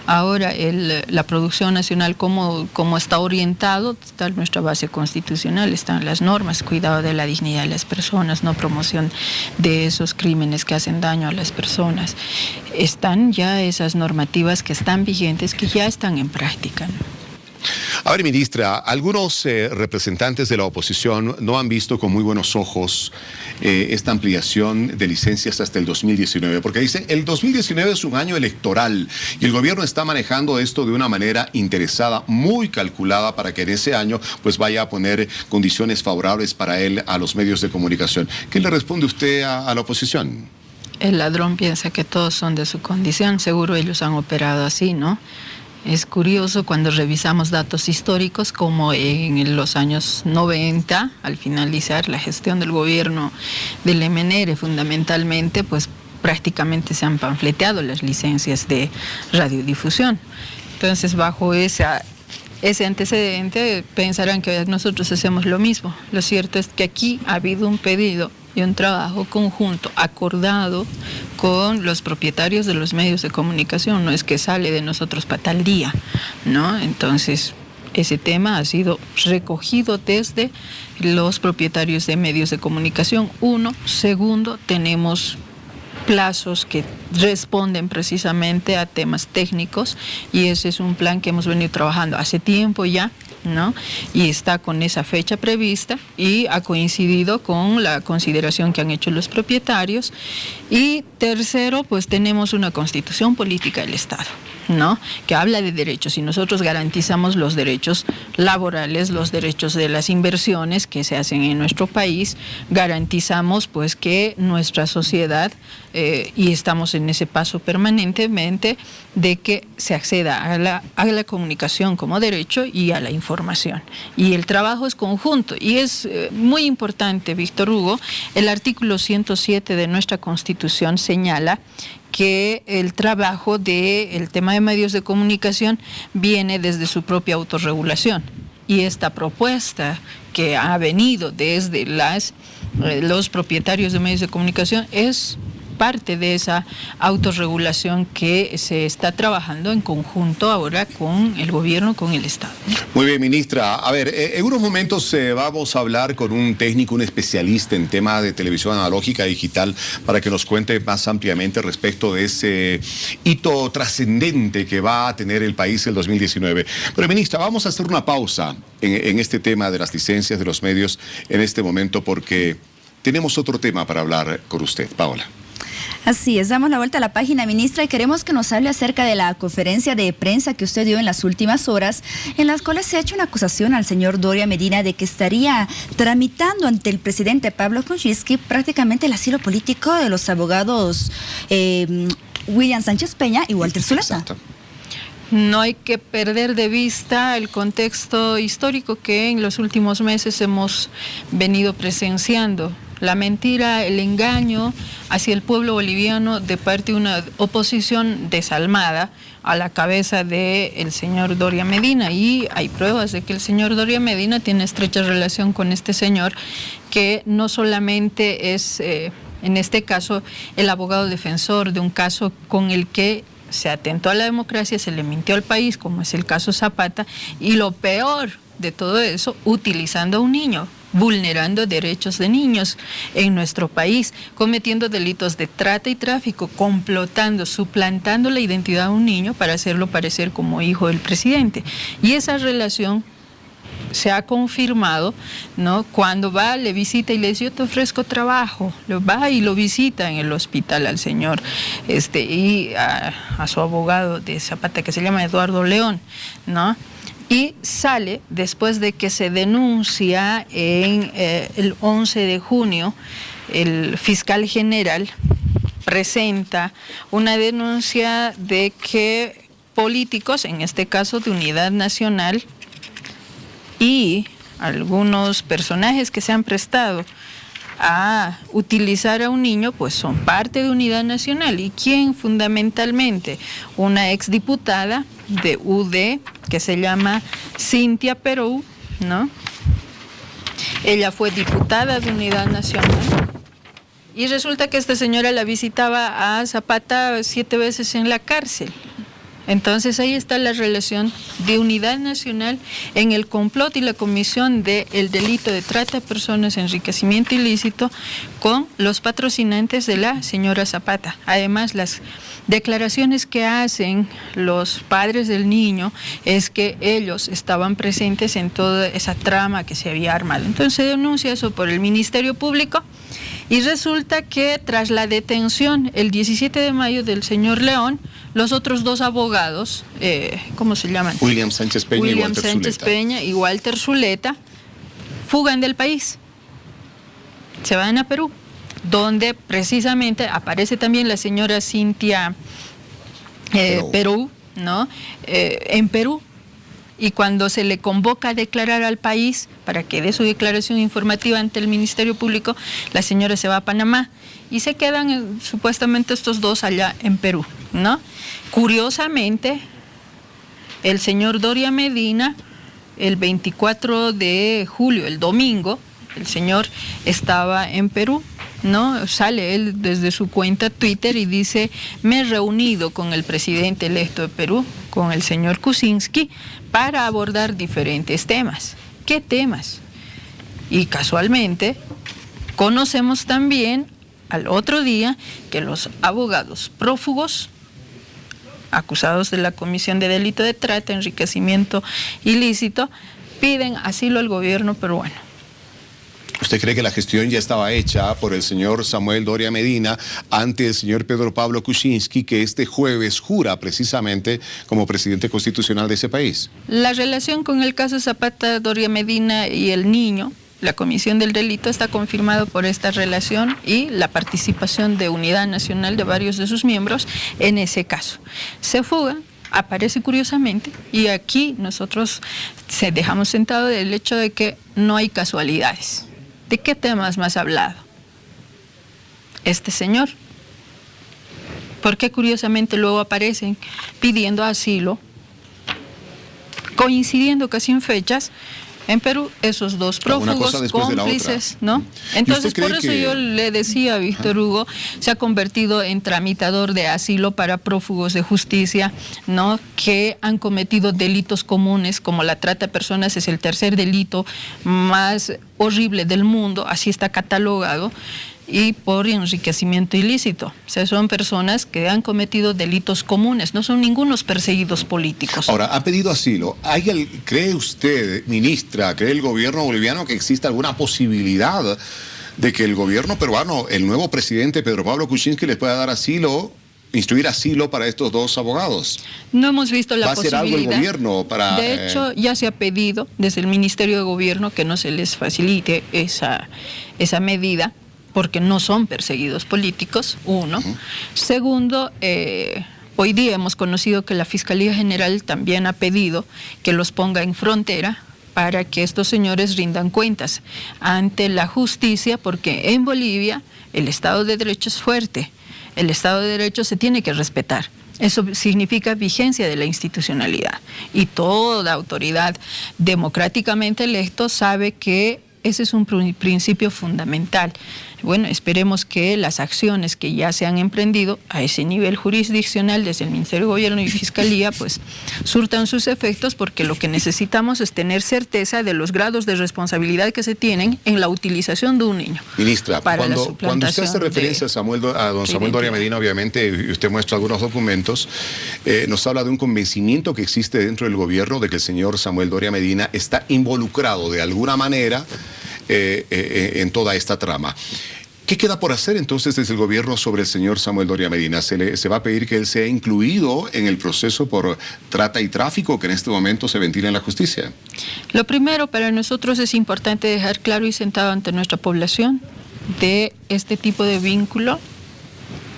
[SPEAKER 6] Ahora la producción nacional, como está orientado, está en nuestra base constitucional, están las normas, cuidado de la dignidad de las personas, no promoción de esos crímenes que hacen daño a las personas. Están ya esas normativas que están vigentes, que ya están en práctica, ¿no?
[SPEAKER 1] A ver, ministra, algunos representantes de la oposición no han visto con muy buenos ojos esta ampliación de licencias hasta el 2019, porque dicen el 2019 es un año electoral y el gobierno está manejando esto de una manera interesada, muy calculada, para que en ese año pues vaya a poner condiciones favorables para él a los medios de comunicación. ¿Qué le responde usted a la oposición?
[SPEAKER 6] El ladrón piensa que todos son de su condición, seguro ellos han operado así, ¿no? Es curioso cuando revisamos datos históricos, como en los años 90, al finalizar la gestión del gobierno del MNR fundamentalmente, pues prácticamente se han panfleteado las licencias de radiodifusión. Entonces, bajo ese antecedente, pensarán que nosotros hacemos lo mismo. Lo cierto es que aquí ha habido un pedido y un trabajo conjunto, acordado con los propietarios de los medios de comunicación, no es que sale de nosotros para tal día, ¿no? Entonces, ese tema ha sido recogido desde los propietarios de medios de comunicación. 1. Segundo, tenemos plazos que responden precisamente a temas técnicos y ese es un plan que hemos venido trabajando hace tiempo ya, ¿no? Y está con esa fecha prevista y ha coincidido con la consideración que han hecho los propietarios. Y tercero, pues tenemos una constitución política del Estado, ¿no? Que habla de derechos y nosotros garantizamos los derechos laborales, los derechos de las inversiones que se hacen en nuestro país, garantizamos pues que nuestra sociedad, y estamos en ese paso permanentemente, de que se acceda a la comunicación como derecho y a la información. Y el trabajo es conjunto y es muy importante, Víctor Hugo, el artículo 107 de nuestra Constitución señala que el trabajo del tema de medios de comunicación viene desde su propia autorregulación. Y esta propuesta que ha venido desde las los propietarios de medios de comunicación, es parte de esa autorregulación que se está trabajando en conjunto ahora con el gobierno, con el Estado.
[SPEAKER 1] Muy bien, ministra. A ver, en unos momentos vamos a hablar con un técnico, un especialista en tema de televisión analógica y digital, para que nos cuente más ampliamente respecto de ese hito trascendente que va a tener el país el 2019. Pero, ministra, vamos a hacer una pausa en este tema de las licencias de los medios en este momento, porque tenemos otro tema para hablar con usted. Paola.
[SPEAKER 2] Así es, damos la vuelta a la página, ministra, y queremos que nos hable acerca de la conferencia de prensa que usted dio en las últimas horas, en las cuales se ha hecho una acusación al señor Doria Medina de que estaría tramitando ante el presidente Pablo Kuczynski prácticamente el asilo político de los abogados William Sánchez Peña y Walter Zuleta.
[SPEAKER 1] Exacto.
[SPEAKER 6] No hay que perder de vista el contexto histórico que en los últimos meses hemos venido presenciando. La mentira, el engaño hacia el pueblo boliviano de parte de una oposición desalmada a la cabeza del señor Doria Medina. Y hay pruebas de que el señor Doria Medina tiene estrecha relación con este señor, que no solamente es, en este caso, el abogado defensor de un caso con el que se atentó a la democracia, se le mintió al país, como es el caso Zapata, y lo peor de todo eso, utilizando a un niño, vulnerando derechos de niños en nuestro país, cometiendo delitos de trata y tráfico, complotando, suplantando la identidad de un niño para hacerlo parecer como hijo del presidente. Y esa relación se ha confirmado, ¿no? Cuando va, le visita y le dice: yo te ofrezco trabajo, va y lo visita en el hospital al señor y a su abogado de Zapata, que se llama Eduardo León, ¿no? Y sale después de que se denuncia en el 11 de junio, el fiscal general presenta una denuncia de que políticos, en este caso de Unidad Nacional, y algunos personajes que se han prestado a utilizar a un niño, pues son parte de Unidad Nacional. ¿Y quién? Fundamentalmente una exdiputada de UD que se llama Cintia Perú, ¿no? Ella fue diputada de Unidad Nacional y resulta que esta señora la visitaba a Zapata 7 veces en la cárcel. Entonces ahí está la relación de Unidad Nacional en el complot y la comisión del delito de trata de personas, enriquecimiento ilícito, con los patrocinantes de la señora Zapata. Además, las declaraciones que hacen los padres del niño es que ellos estaban presentes en toda esa trama que se había armado. Entonces se denuncia eso por el Ministerio Público y resulta que tras la detención el 17 de mayo del señor León, los otros dos abogados, ¿cómo se llaman?
[SPEAKER 1] William Sánchez Peña
[SPEAKER 6] y Walter Zuleta, fugan del país. Se van a Perú, donde precisamente aparece también la señora Cintia Perú, ¿no? En Perú. Y cuando se le convoca a declarar al país para que dé su declaración informativa ante el Ministerio Público, la señora se va a Panamá y se quedan supuestamente estos dos allá en Perú, ¿no? Curiosamente, el señor Doria Medina, el 24 de julio, el domingo, el señor estaba en Perú, ¿no? Sale él desde su cuenta Twitter y dice: me he reunido con el presidente electo de Perú, con el señor Kuczynski, para abordar diferentes temas. ¿Qué temas? Y casualmente conocemos también al otro día que los abogados prófugos acusados de la comisión de delito de trata, enriquecimiento ilícito, piden asilo al gobierno peruano.
[SPEAKER 1] ¿Usted cree que la gestión ya estaba hecha por el señor Samuel Doria Medina ante el señor Pedro Pablo Kuczynski, que este jueves jura precisamente como presidente constitucional de ese país?
[SPEAKER 6] La relación con el caso Zapata, Doria Medina y el niño, la comisión del delito, está confirmado por esta relación y la participación de Unidad Nacional de varios de sus miembros en ese caso. Se fugan, aparece curiosamente, y aquí nosotros dejamos sentado el hecho de que no hay casualidades. ¿De qué temas más ha hablado este señor? Porque curiosamente luego aparecen pidiendo asilo, coincidiendo casi en fechas, en Perú esos dos prófugos cómplices, ¿no? Entonces, por eso yo le decía a Víctor Hugo, se ha convertido en tramitador de asilo para prófugos de justicia, ¿no? Que han cometido delitos comunes, como la trata de personas es el tercer delito más horrible del mundo, así está catalogado, y por enriquecimiento ilícito. O sea, son personas que han cometido delitos comunes, no son ningunos perseguidos políticos.
[SPEAKER 1] Ahora, ha pedido asilo. ¿Cree usted, ministra, cree el gobierno boliviano que existe alguna posibilidad de que el gobierno peruano, el nuevo presidente Pedro Pablo Kuczynski, les pueda dar asilo, instruir asilo para estos dos abogados?
[SPEAKER 6] No hemos visto la posibilidad.
[SPEAKER 1] ¿Va a hacer algo el gobierno para...?
[SPEAKER 6] De hecho, ya se ha pedido desde el Ministerio de Gobierno que no se les facilite esa medida, porque no son perseguidos políticos, uno. Segundo, hoy día hemos conocido que la Fiscalía General también ha pedido que los ponga en frontera para que estos señores rindan cuentas ante la justicia, porque en Bolivia el Estado de Derecho es fuerte, el Estado de Derecho se tiene que respetar. Eso significa vigencia de la institucionalidad, y toda autoridad democráticamente electo sabe que ese es un principio fundamental. Bueno, esperemos que las acciones que ya se han emprendido a ese nivel jurisdiccional desde el Ministerio de Gobierno y Fiscalía pues surtan sus efectos, porque lo que necesitamos es tener certeza de los grados de responsabilidad que se tienen en la utilización de un niño.
[SPEAKER 1] Ministra, cuando usted hace referencia a don Samuel Doria Medina, obviamente, y usted muestra algunos documentos, nos habla de un convencimiento que existe dentro del gobierno de que el señor Samuel Doria Medina está involucrado de alguna manera en toda esta trama. ¿Qué queda por hacer entonces desde el gobierno sobre el señor Samuel Doria Medina? ¿Se va a pedir que él sea incluido en el proceso por trata y tráfico que en este momento se ventila en la justicia?
[SPEAKER 6] Lo primero, para nosotros es importante dejar claro y sentado ante nuestra población de este tipo de vínculo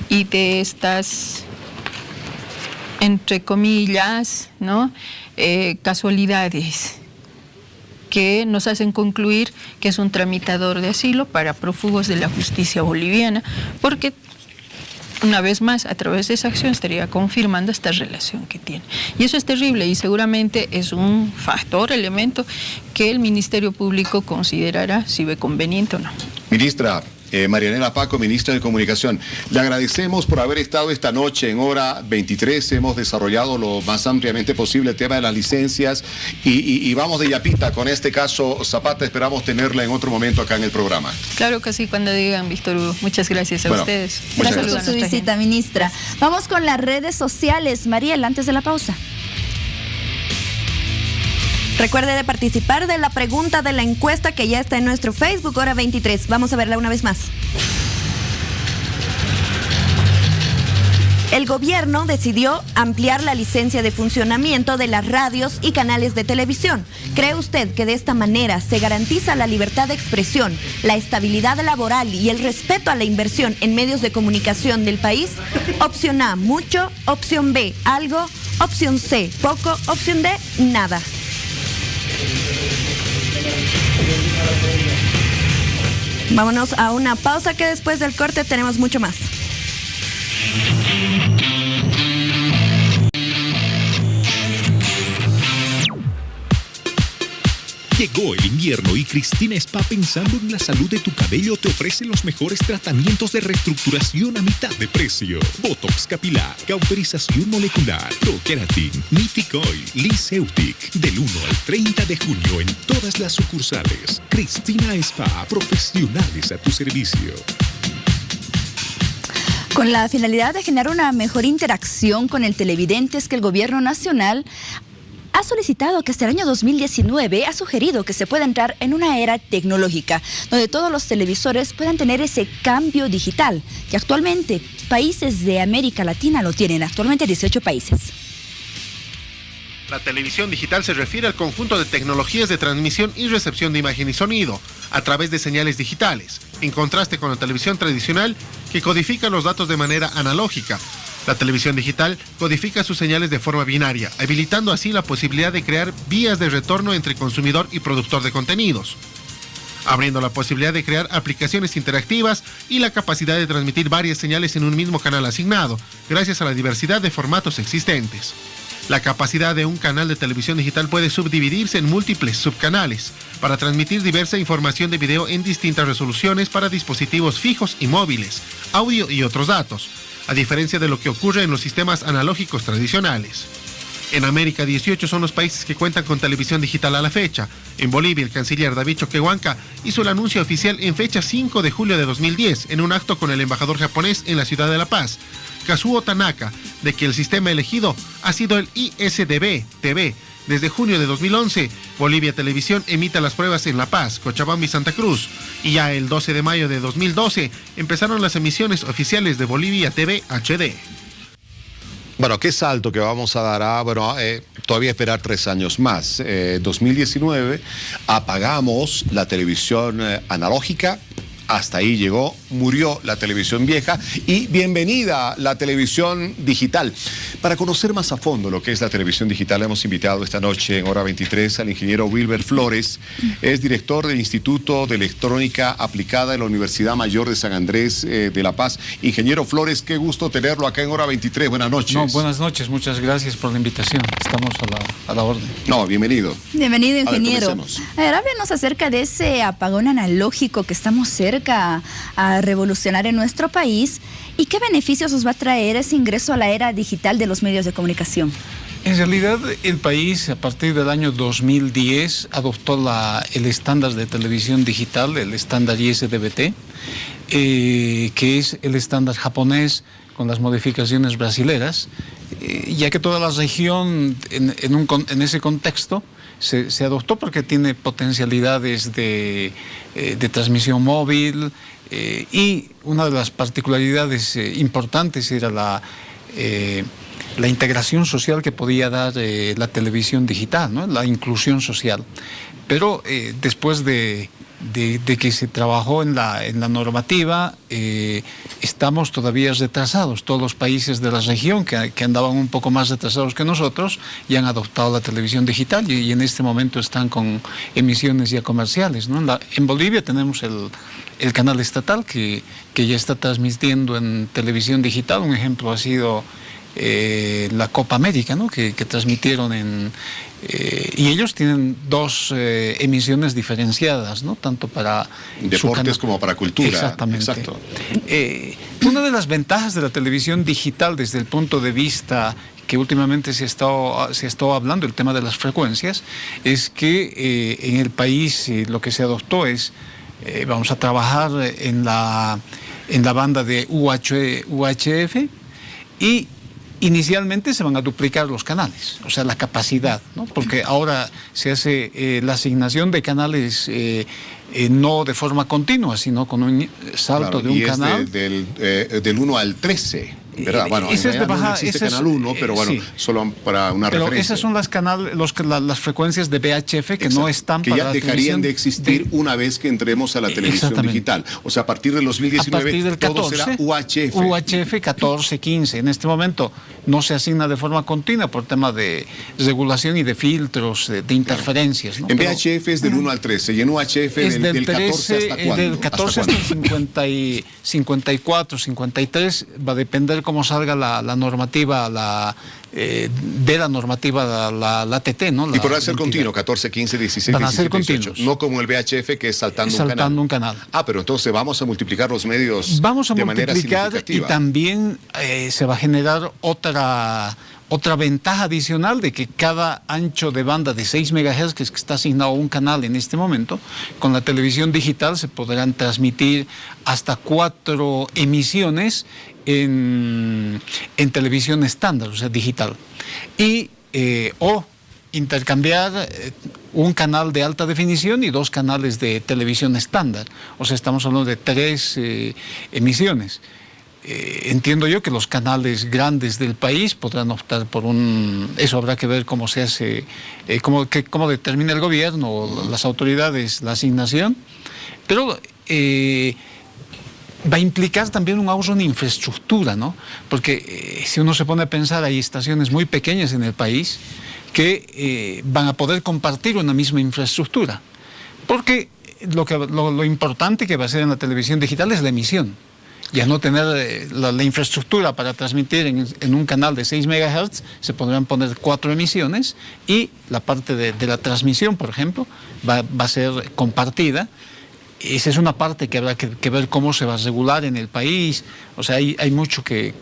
[SPEAKER 6] y de estas, entre comillas, ¿no? Casualidades que nos hacen concluir que es un tramitador de asilo para prófugos de la justicia boliviana, porque una vez más, a través de esa acción estaría confirmando esta relación que tiene. Y eso es terrible, y seguramente es un factor, elemento que el Ministerio Público considerará si ve conveniente o no.
[SPEAKER 1] Ministra Marianela Paco, ministra de Comunicación, le agradecemos por haber estado esta noche en hora 23. Hemos desarrollado lo más ampliamente posible el tema de las licencias y vamos de yapita con este caso Zapata. Esperamos tenerla en otro momento acá en el programa.
[SPEAKER 6] Claro que sí, cuando digan, Víctor Hugo. Muchas gracias a ustedes.
[SPEAKER 2] Gracias por su visita, ministra. Vamos con las redes sociales. Mariel, antes de la pausa. Recuerde de participar de la pregunta de la encuesta que ya está en nuestro Facebook, hora 23. Vamos a verla una vez más. El gobierno decidió ampliar la licencia de funcionamiento de las radios y canales de televisión. ¿Cree usted que de esta manera se garantiza la libertad de expresión, la estabilidad laboral y el respeto a la inversión en medios de comunicación del país? Opción A, mucho. Opción B, algo. Opción C, poco. Opción D, nada. Vámonos a una pausa, que después del corte tenemos mucho más.
[SPEAKER 7] Llegó el invierno y Cristina Spa, pensando en la salud de tu cabello, te ofrece los mejores tratamientos de reestructuración a mitad de precio. Botox capilar, cauterización molecular, ProKeratin, Mythic Oil, Lyceutic. Del 1 al 30 de junio en todas las sucursales. Cristina Spa, profesionales a tu servicio.
[SPEAKER 2] Con la finalidad de generar una mejor interacción con el televidente, es que el gobierno nacional ha solicitado que hasta el año 2019 ha sugerido que se pueda entrar en una era tecnológica, donde todos los televisores puedan tener ese cambio digital, que actualmente países de América Latina lo tienen, actualmente 18 países.
[SPEAKER 4] La televisión digital se refiere al conjunto de tecnologías de transmisión y recepción de imagen y sonido a través de señales digitales, en contraste con la televisión tradicional, que codifica los datos de manera analógica. La televisión digital codifica sus señales de forma binaria, habilitando así la posibilidad de crear vías de retorno entre consumidor y productor de contenidos, abriendo la posibilidad de crear aplicaciones interactivas y la capacidad de transmitir varias señales en un mismo canal asignado, gracias a la diversidad de formatos existentes. La capacidad de un canal de televisión digital puede subdividirse en múltiples subcanales para transmitir diversa información de video en distintas resoluciones para dispositivos fijos y móviles, audio y otros datos, a diferencia de lo que ocurre en los sistemas analógicos tradicionales. En América, 18 son los países que cuentan con televisión digital a la fecha. En Bolivia, el canciller David Choquehuanca hizo el anuncio oficial en fecha 5 de julio de 2010 en un acto con el embajador japonés en la ciudad de La Paz, Kazuo Tanaka, de que el sistema elegido ha sido el ISDB-TV. Desde junio de 2011, Bolivia Televisión emite las pruebas en La Paz, Cochabamba y Santa Cruz. Y ya el 12 de mayo de 2012 empezaron las emisiones oficiales de Bolivia TV HD.
[SPEAKER 1] Bueno, qué salto que vamos a dar todavía esperar 3 años más. 2019 apagamos la televisión analógica. Hasta ahí llegó, murió la televisión vieja y bienvenida la televisión digital. Para conocer más a fondo lo que es la televisión digital, hemos invitado esta noche en Hora 23 al ingeniero Wilber Flores. Es director del Instituto de Electrónica Aplicada de la Universidad Mayor de San Andrés de La Paz. Ingeniero Flores, qué gusto tenerlo acá en Hora 23. Buenas noches.
[SPEAKER 8] No, buenas noches, muchas gracias por la invitación. Estamos a la orden.
[SPEAKER 1] No, bienvenido.
[SPEAKER 2] Bienvenido, ingeniero. A ver, háblenos acerca de ese apagón analógico que estamos cerca a revolucionar en nuestro país y qué beneficios os va a traer ese ingreso a la era digital de los medios de comunicación.
[SPEAKER 8] En realidad, el país a partir del año 2010 adoptó el estándar de televisión digital, el estándar ISDB-T, que es el estándar japonés con las modificaciones brasileras, ya que toda la región en ese contexto se adoptó porque tiene potencialidades de transmisión móvil y una de las particularidades importantes era la integración social que podía dar la televisión digital, ¿no? La inclusión social. Pero después de que se trabajó en la normativa, estamos todavía retrasados. Todos los países de la región que andaban un poco más retrasados que nosotros ya han adoptado la televisión digital y en este momento están con emisiones ya comerciales, ¿no? En Bolivia tenemos el canal estatal que ya está transmitiendo en televisión digital. Un ejemplo ha sido la Copa América, ¿no? que transmitieron y ellos tienen 2 emisiones diferenciadas, ¿no? Tanto para
[SPEAKER 1] deportes como para cultura.
[SPEAKER 8] Exactamente.
[SPEAKER 1] Exacto.
[SPEAKER 8] Una de las ventajas de la televisión digital desde el punto de vista que últimamente se ha estado hablando, el tema de las frecuencias, es que en el país lo que se adoptó es vamos a trabajar en la banda de UHF y inicialmente se van a duplicar los canales, o sea, la capacidad, ¿no? Porque ahora se hace la asignación de canales no de forma continua, sino con un salto de un canal.
[SPEAKER 1] Del 1 al 13. ¿Verdad? Bueno,
[SPEAKER 8] ese es de baja,
[SPEAKER 1] no existe canal 1, pero bueno, sí, solo para una referencia.
[SPEAKER 8] Esas son las frecuencias de VHF que no están
[SPEAKER 1] que
[SPEAKER 8] para
[SPEAKER 1] ya dejarían de existir una vez que entremos a la televisión digital. O sea, a partir del 2019
[SPEAKER 8] a partir del 14,
[SPEAKER 1] todo será UHF.
[SPEAKER 8] UHF 14, 15. En este momento no se asigna de forma continua por tema de regulación y de filtros, de interferencias, ¿no?
[SPEAKER 1] En VHF es del 1 al 13 y en UHF
[SPEAKER 8] es
[SPEAKER 1] del 14 hasta cuándo.
[SPEAKER 8] Del 14 hasta el 54, 53, va a depender cómo salga la normativa, la normativa, la TT, ¿no?
[SPEAKER 1] Y podrá ser continuo, 14, 15, 16,
[SPEAKER 8] van a
[SPEAKER 1] 17,
[SPEAKER 8] ser
[SPEAKER 1] 18.
[SPEAKER 8] continuos.
[SPEAKER 1] No como el VHF que es saltando un canal. Ah, pero entonces vamos a multiplicar los medios de manera significativa.
[SPEAKER 8] Y también se va a generar otra ventaja adicional de que cada ancho de banda de 6 MHz que está asignado a un canal en este momento, con la televisión digital se podrán transmitir hasta 4 emisiones en televisión estándar, o sea, digital. Y o intercambiar un canal de alta definición y 2 canales de televisión estándar. O sea, estamos hablando de 3 emisiones. Entiendo yo que los canales grandes del país podrán optar por eso habrá que ver cómo se hace, cómo determina el gobierno o las autoridades la asignación, pero va a implicar también un ahorro en infraestructura, ¿no? Porque si uno se pone a pensar, hay estaciones muy pequeñas en el país que van a poder compartir una misma infraestructura, porque lo importante que va a ser en la televisión digital es la emisión. y al no tener la infraestructura para transmitir en un canal de 6 MHz, se podrán poner 4 emisiones y la parte de la transmisión, por ejemplo, va a ser compartida. Esa es una parte que habrá que ver cómo se va a regular en el país. O sea, hay mucho que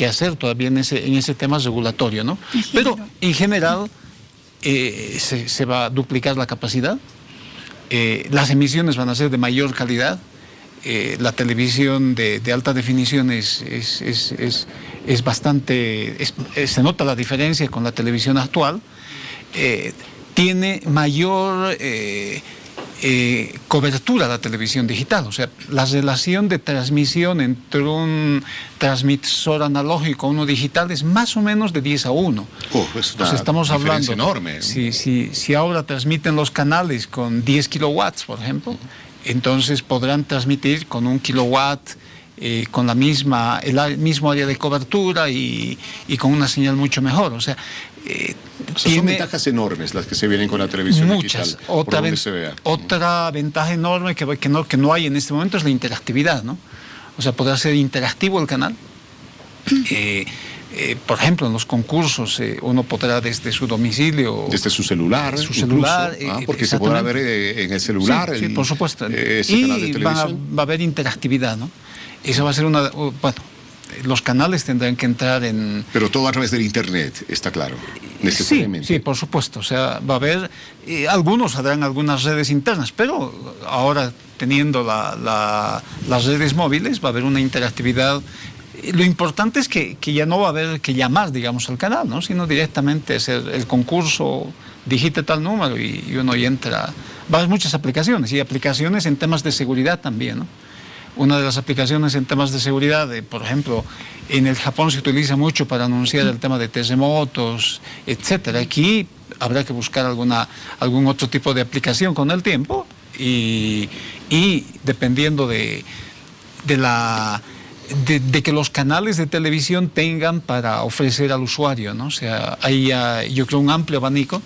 [SPEAKER 8] hacer todavía en ese tema regulatorio, ¿no? Pero en general se va a duplicar la capacidad. Las emisiones van a ser de mayor calidad. La televisión de alta definición es bastante... se nota la diferencia con la televisión actual. Tiene mayor... cobertura la televisión digital, o sea, la relación de transmisión entre un transmisor analógico y uno digital es más o menos de 10:1.
[SPEAKER 1] Es una
[SPEAKER 8] estamos hablando
[SPEAKER 1] enorme.
[SPEAKER 8] Si ahora transmiten los canales con 10 kilowatts, por ejemplo, entonces podrán transmitir con 1 kilowatt, con el mismo área de cobertura y con una señal mucho mejor. O sea,
[SPEAKER 1] son ventajas enormes las que se vienen con la televisión digital.
[SPEAKER 8] Otra ventaja enorme que no hay en este momento es la interactividad, ¿no? O sea, podrá ser interactivo el canal. Por ejemplo, en los concursos uno podrá desde su domicilio...
[SPEAKER 1] Desde su celular. Porque se podrá ver en el celular.
[SPEAKER 8] Sí, por supuesto.
[SPEAKER 1] Ese canal de televisión.
[SPEAKER 8] Va a haber interactividad, ¿no? Esa va a ser una... Bueno, los canales tendrán que entrar en...
[SPEAKER 1] Pero todo a través del Internet, está claro, necesariamente.
[SPEAKER 8] Sí, por supuesto. O sea, va a haber... algunos harán algunas redes internas, pero ahora teniendo las redes móviles va a haber una interactividad. Lo importante es que ya no va a haber que llamar, digamos, al canal, ¿no? Sino directamente hacer el concurso, digite tal número y uno ya entra. Va a haber muchas aplicaciones y aplicaciones en temas de seguridad también, ¿no? Una de las aplicaciones en temas de seguridad, por ejemplo, en el Japón se utiliza mucho para anunciar el tema de terremotos, etcétera. Aquí habrá que buscar algún otro tipo de aplicación con el tiempo y dependiendo de que los canales de televisión tengan para ofrecer al usuario, ¿no? O sea, hay yo creo un amplio abanico.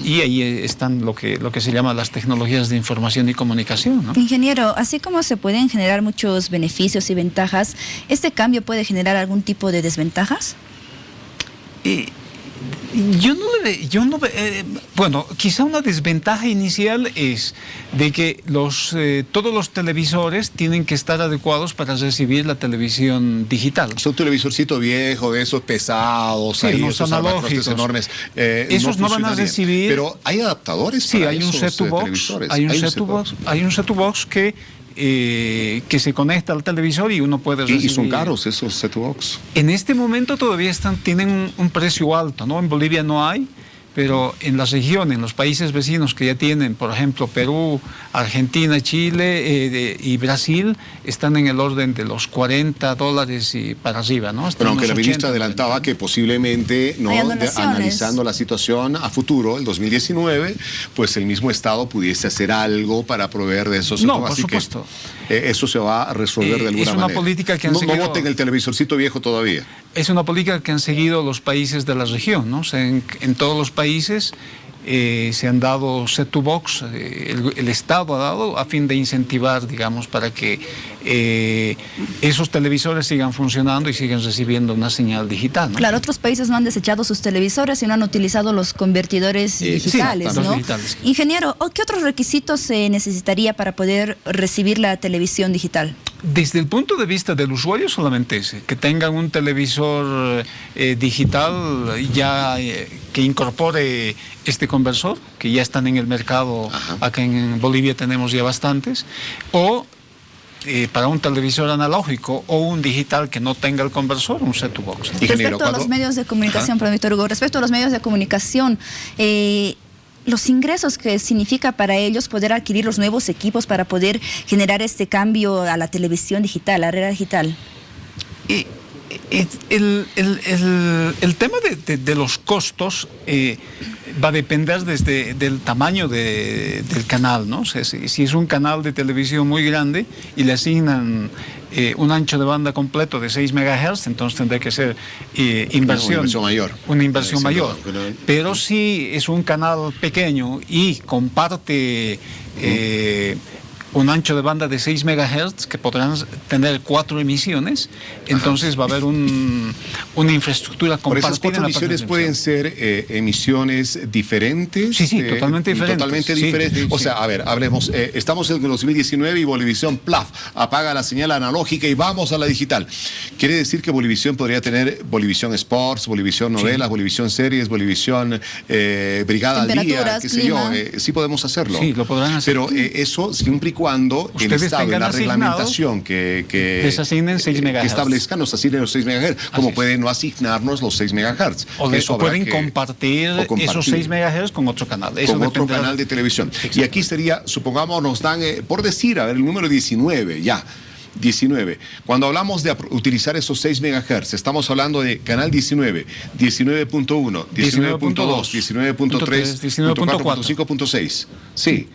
[SPEAKER 8] Y ahí están lo que se llama las tecnologías de información y comunicación, ¿no?
[SPEAKER 2] Ingeniero, así como se pueden generar muchos beneficios y ventajas, ¿este cambio puede generar algún tipo de desventajas?
[SPEAKER 8] Bueno, quizá una desventaja inicial es de que todos los televisores tienen que estar adecuados para recibir la televisión digital.
[SPEAKER 1] Es un televisorcito viejo, de esos pesados,
[SPEAKER 8] sí,
[SPEAKER 1] ahí,
[SPEAKER 8] esos analógicos
[SPEAKER 1] enormes.
[SPEAKER 8] Esos no van a recibir.
[SPEAKER 1] Pero hay adaptadores.
[SPEAKER 8] Sí,
[SPEAKER 1] para
[SPEAKER 8] hay un set-top box. Hay un set-top box que se conecta al televisor y uno puede recibir.
[SPEAKER 1] ¿Y son caros esos set-top box?
[SPEAKER 8] En este momento todavía tienen un precio alto, ¿no? En Bolivia no hay, pero en la región, en los países vecinos que ya tienen, por ejemplo, Perú, Argentina, Chile y Brasil, están en el orden de los $40 y para arriba, ¿no?
[SPEAKER 1] Pero aunque la ministra adelantaba que posiblemente, ¿no? Analizando la situación a futuro, el 2019, pues el mismo Estado pudiese hacer algo para proveer de esos.
[SPEAKER 8] No, por supuesto.
[SPEAKER 1] Eso se va a resolver de alguna manera.
[SPEAKER 8] Es una política que han seguido...
[SPEAKER 1] No voten el televisorcito viejo todavía.
[SPEAKER 8] Es una política que han seguido los países de la región, ¿no? O sea, en todos los países se han dado set-top box, el Estado ha dado a fin de incentivar, digamos, para que esos televisores sigan funcionando y sigan recibiendo una señal digital, ¿no?
[SPEAKER 2] Claro, otros países no han desechado sus televisores y no han utilizado los convertidores digitales, ¿no? Digitales. Ingeniero, ¿qué otros requisitos se necesitaría para poder recibir la televisión digital?
[SPEAKER 8] Desde el punto de vista del usuario solamente ese, que tengan un televisor digital ya que incorpore este conversor, que ya están en el mercado. Ajá. Acá en Bolivia tenemos ya bastantes, o para un televisor analógico o un digital que no tenga el conversor, un set-top box.
[SPEAKER 2] Respecto a los medios de comunicación, Víctor Hugo, respecto a los medios de comunicación, los ingresos que significa para ellos poder adquirir los nuevos equipos para poder generar este cambio a la televisión digital, a la era digital.
[SPEAKER 8] El tema de los costos va a depender del tamaño del canal, ¿no? O sea, si es un canal de televisión muy grande y le asignan un ancho de banda completo de 6 MHz, entonces tendrá que ser una inversión mayor. Pero si es un canal pequeño y comparte un ancho de banda de 6 MHz que podrán tener 4 emisiones, entonces va a haber una infraestructura compartida.
[SPEAKER 1] ¿Por esas 4 emisiones pueden ser emisiones diferentes?
[SPEAKER 8] Sí, totalmente diferentes.
[SPEAKER 1] Totalmente diferentes. O sea, a ver, hablemos, estamos en el 2019 y Bolivisión, plaf, apaga la señal analógica y vamos a la digital. Quiere decir que Bolivisión podría tener Bolivisión Sports, Bolivisión Novelas, Bolivisión Series, Bolivisión Brigada al Día, qué sé yo. Sí podemos hacerlo.
[SPEAKER 8] Sí, lo podrán hacer.
[SPEAKER 1] Pero eso siempre y cuando el Estado, en la reglamentación que
[SPEAKER 8] les asignen 6 MHz.
[SPEAKER 1] Que establezca, nos asignen los 6 MHz, como pueden no asignarnos los 6 MHz.
[SPEAKER 8] O pueden compartir esos 6 MHz con otro canal. Eso
[SPEAKER 1] con otro canal de televisión. Y aquí sería, supongamos, nos dan, por decir, a ver, el número 19, ya. 19. Cuando hablamos de utilizar esos 6 MHz, estamos hablando de canal 19, 19.1, 19.2, 19.3, 19.4, 5.6. Sí.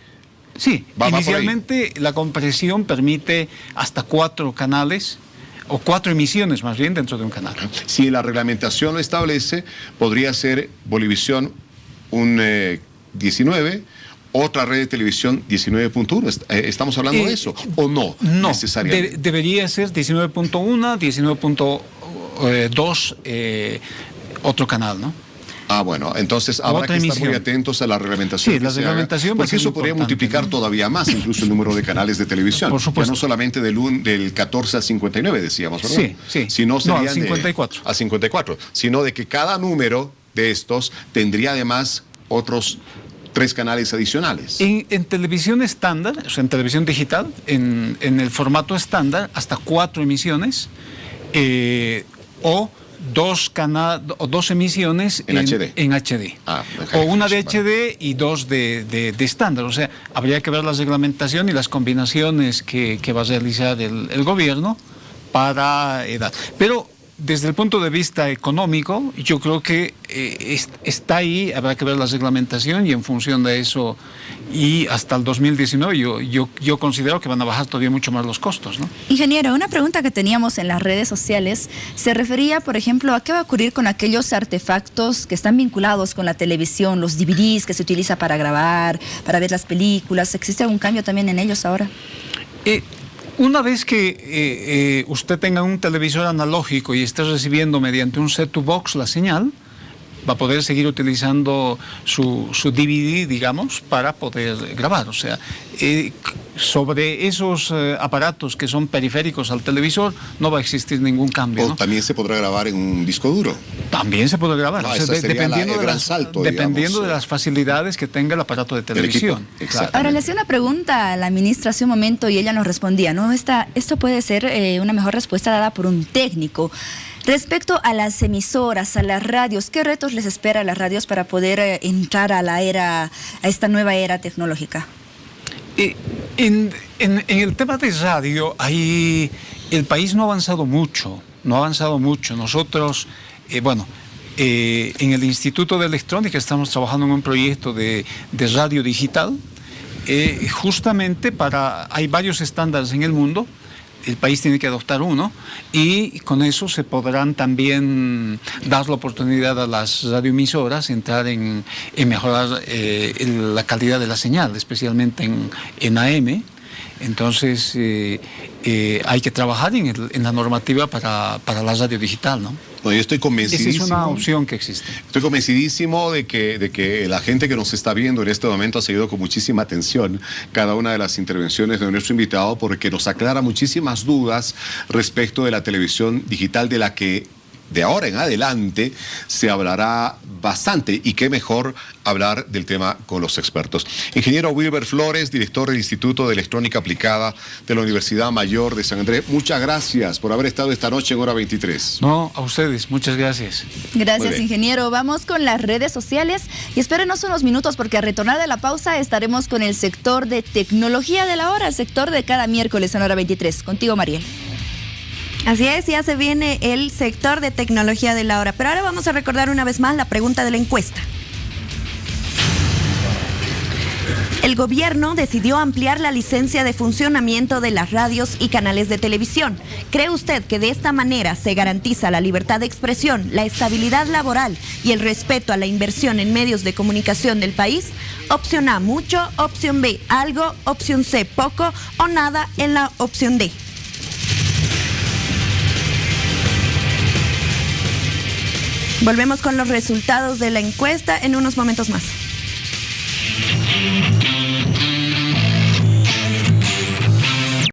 [SPEAKER 8] Sí, inicialmente la compresión permite hasta 4 canales o 4 emisiones más bien dentro de un canal.
[SPEAKER 1] Si la reglamentación lo establece, podría ser Bolivisión un 19, otra red de televisión 19.1. ¿Estamos hablando de eso o no?
[SPEAKER 8] No,
[SPEAKER 1] necesariamente.
[SPEAKER 8] Debería ser 19.1, 19.2, otro canal, ¿no?
[SPEAKER 1] Ah, bueno, entonces habrá que estar muy atentos a la reglamentación.
[SPEAKER 8] Sí, la reglamentación.
[SPEAKER 1] Porque eso podría multiplicar todavía más incluso el número de canales de televisión.
[SPEAKER 8] Por supuesto.
[SPEAKER 1] Ya no solamente del 14 al 59, decíamos, ¿verdad?
[SPEAKER 8] Sí.
[SPEAKER 1] Sino serían
[SPEAKER 8] al 54.
[SPEAKER 1] Al 54. Sino de que cada número de estos tendría además otros 3 canales adicionales.
[SPEAKER 8] En televisión estándar, o sea, en televisión digital, en el formato estándar, hasta 4 emisiones o 2 emisiones en HD. O una de HD y 2 de estándar. O sea, habría que ver la reglamentación y las combinaciones que va a realizar el gobierno para edad. Pero desde el punto de vista económico, yo creo que está ahí, habrá que ver la reglamentación y en función de eso, y hasta el 2019 yo considero que van a bajar todavía mucho más los costos, ¿no?
[SPEAKER 2] Ingeniero, una pregunta que teníamos en las redes sociales se refería, por ejemplo, a qué va a ocurrir con aquellos artefactos que están vinculados con la televisión, los DVDs que se utiliza para grabar, para ver las películas. ¿Existe algún cambio también en ellos ahora?
[SPEAKER 8] Una vez que usted tenga un televisor analógico y esté recibiendo mediante un set-top box la señal, va a poder seguir utilizando su DVD, digamos, para poder grabar. O sea, sobre esos aparatos que son periféricos al televisor no va a existir ningún cambio, ¿no?
[SPEAKER 1] También se podrá grabar en un disco duro.
[SPEAKER 8] También se puede grabar,
[SPEAKER 1] dependiendo
[SPEAKER 8] de las facilidades que tenga el aparato de televisión.
[SPEAKER 2] Claro. Ahora le hacía una pregunta a la ministra hace un momento y ella nos respondía, ¿no? Esto puede ser una mejor respuesta dada por un técnico. Respecto a las emisoras, a las radios, ¿qué retos les espera a las radios para poder entrar a esta nueva era tecnológica?
[SPEAKER 8] En el tema de radio, ahí el país no ha avanzado mucho. Nosotros, en el Instituto de Electrónica estamos trabajando en un proyecto de radio digital, justamente hay varios estándares en el mundo. El país tiene que adoptar uno y con eso se podrán también dar la oportunidad a las radioemisoras entrar en mejorar la calidad de la señal, especialmente en AM. Entonces hay que trabajar en la normativa para la radio digital, ¿no?
[SPEAKER 1] Bueno, yo estoy convencidísimo.
[SPEAKER 8] Esa es una opción que existe.
[SPEAKER 1] Estoy convencidísimo de que la gente que nos está viendo en este momento ha seguido con muchísima atención cada una de las intervenciones de nuestro invitado porque nos aclara muchísimas dudas respecto de la televisión digital de la que de ahora en adelante se hablará bastante y qué mejor hablar del tema con los expertos. Ingeniero Wilber Flores, director del Instituto de Electrónica Aplicada de la Universidad Mayor de San Andrés, muchas gracias por haber estado esta noche en Hora 23.
[SPEAKER 8] No, a ustedes, muchas gracias.
[SPEAKER 2] Gracias, ingeniero. Vamos con las redes sociales y espérenos unos minutos porque al retornar de la pausa estaremos con el sector de tecnología de la hora, el sector de cada miércoles en Hora 23. Contigo, Mariel.
[SPEAKER 9] Así es, ya se viene el sector de tecnología de la hora. Pero ahora vamos a recordar una vez más la pregunta de la encuesta. El gobierno decidió ampliar la licencia de funcionamiento de las radios y canales de televisión. ¿Cree usted que de esta manera se garantiza la libertad de expresión, la estabilidad laboral y el respeto a la inversión en medios de comunicación del país? Opción A, mucho. Opción B, algo. Opción C, poco o nada en la opción D. Volvemos con los resultados de la encuesta en unos momentos más.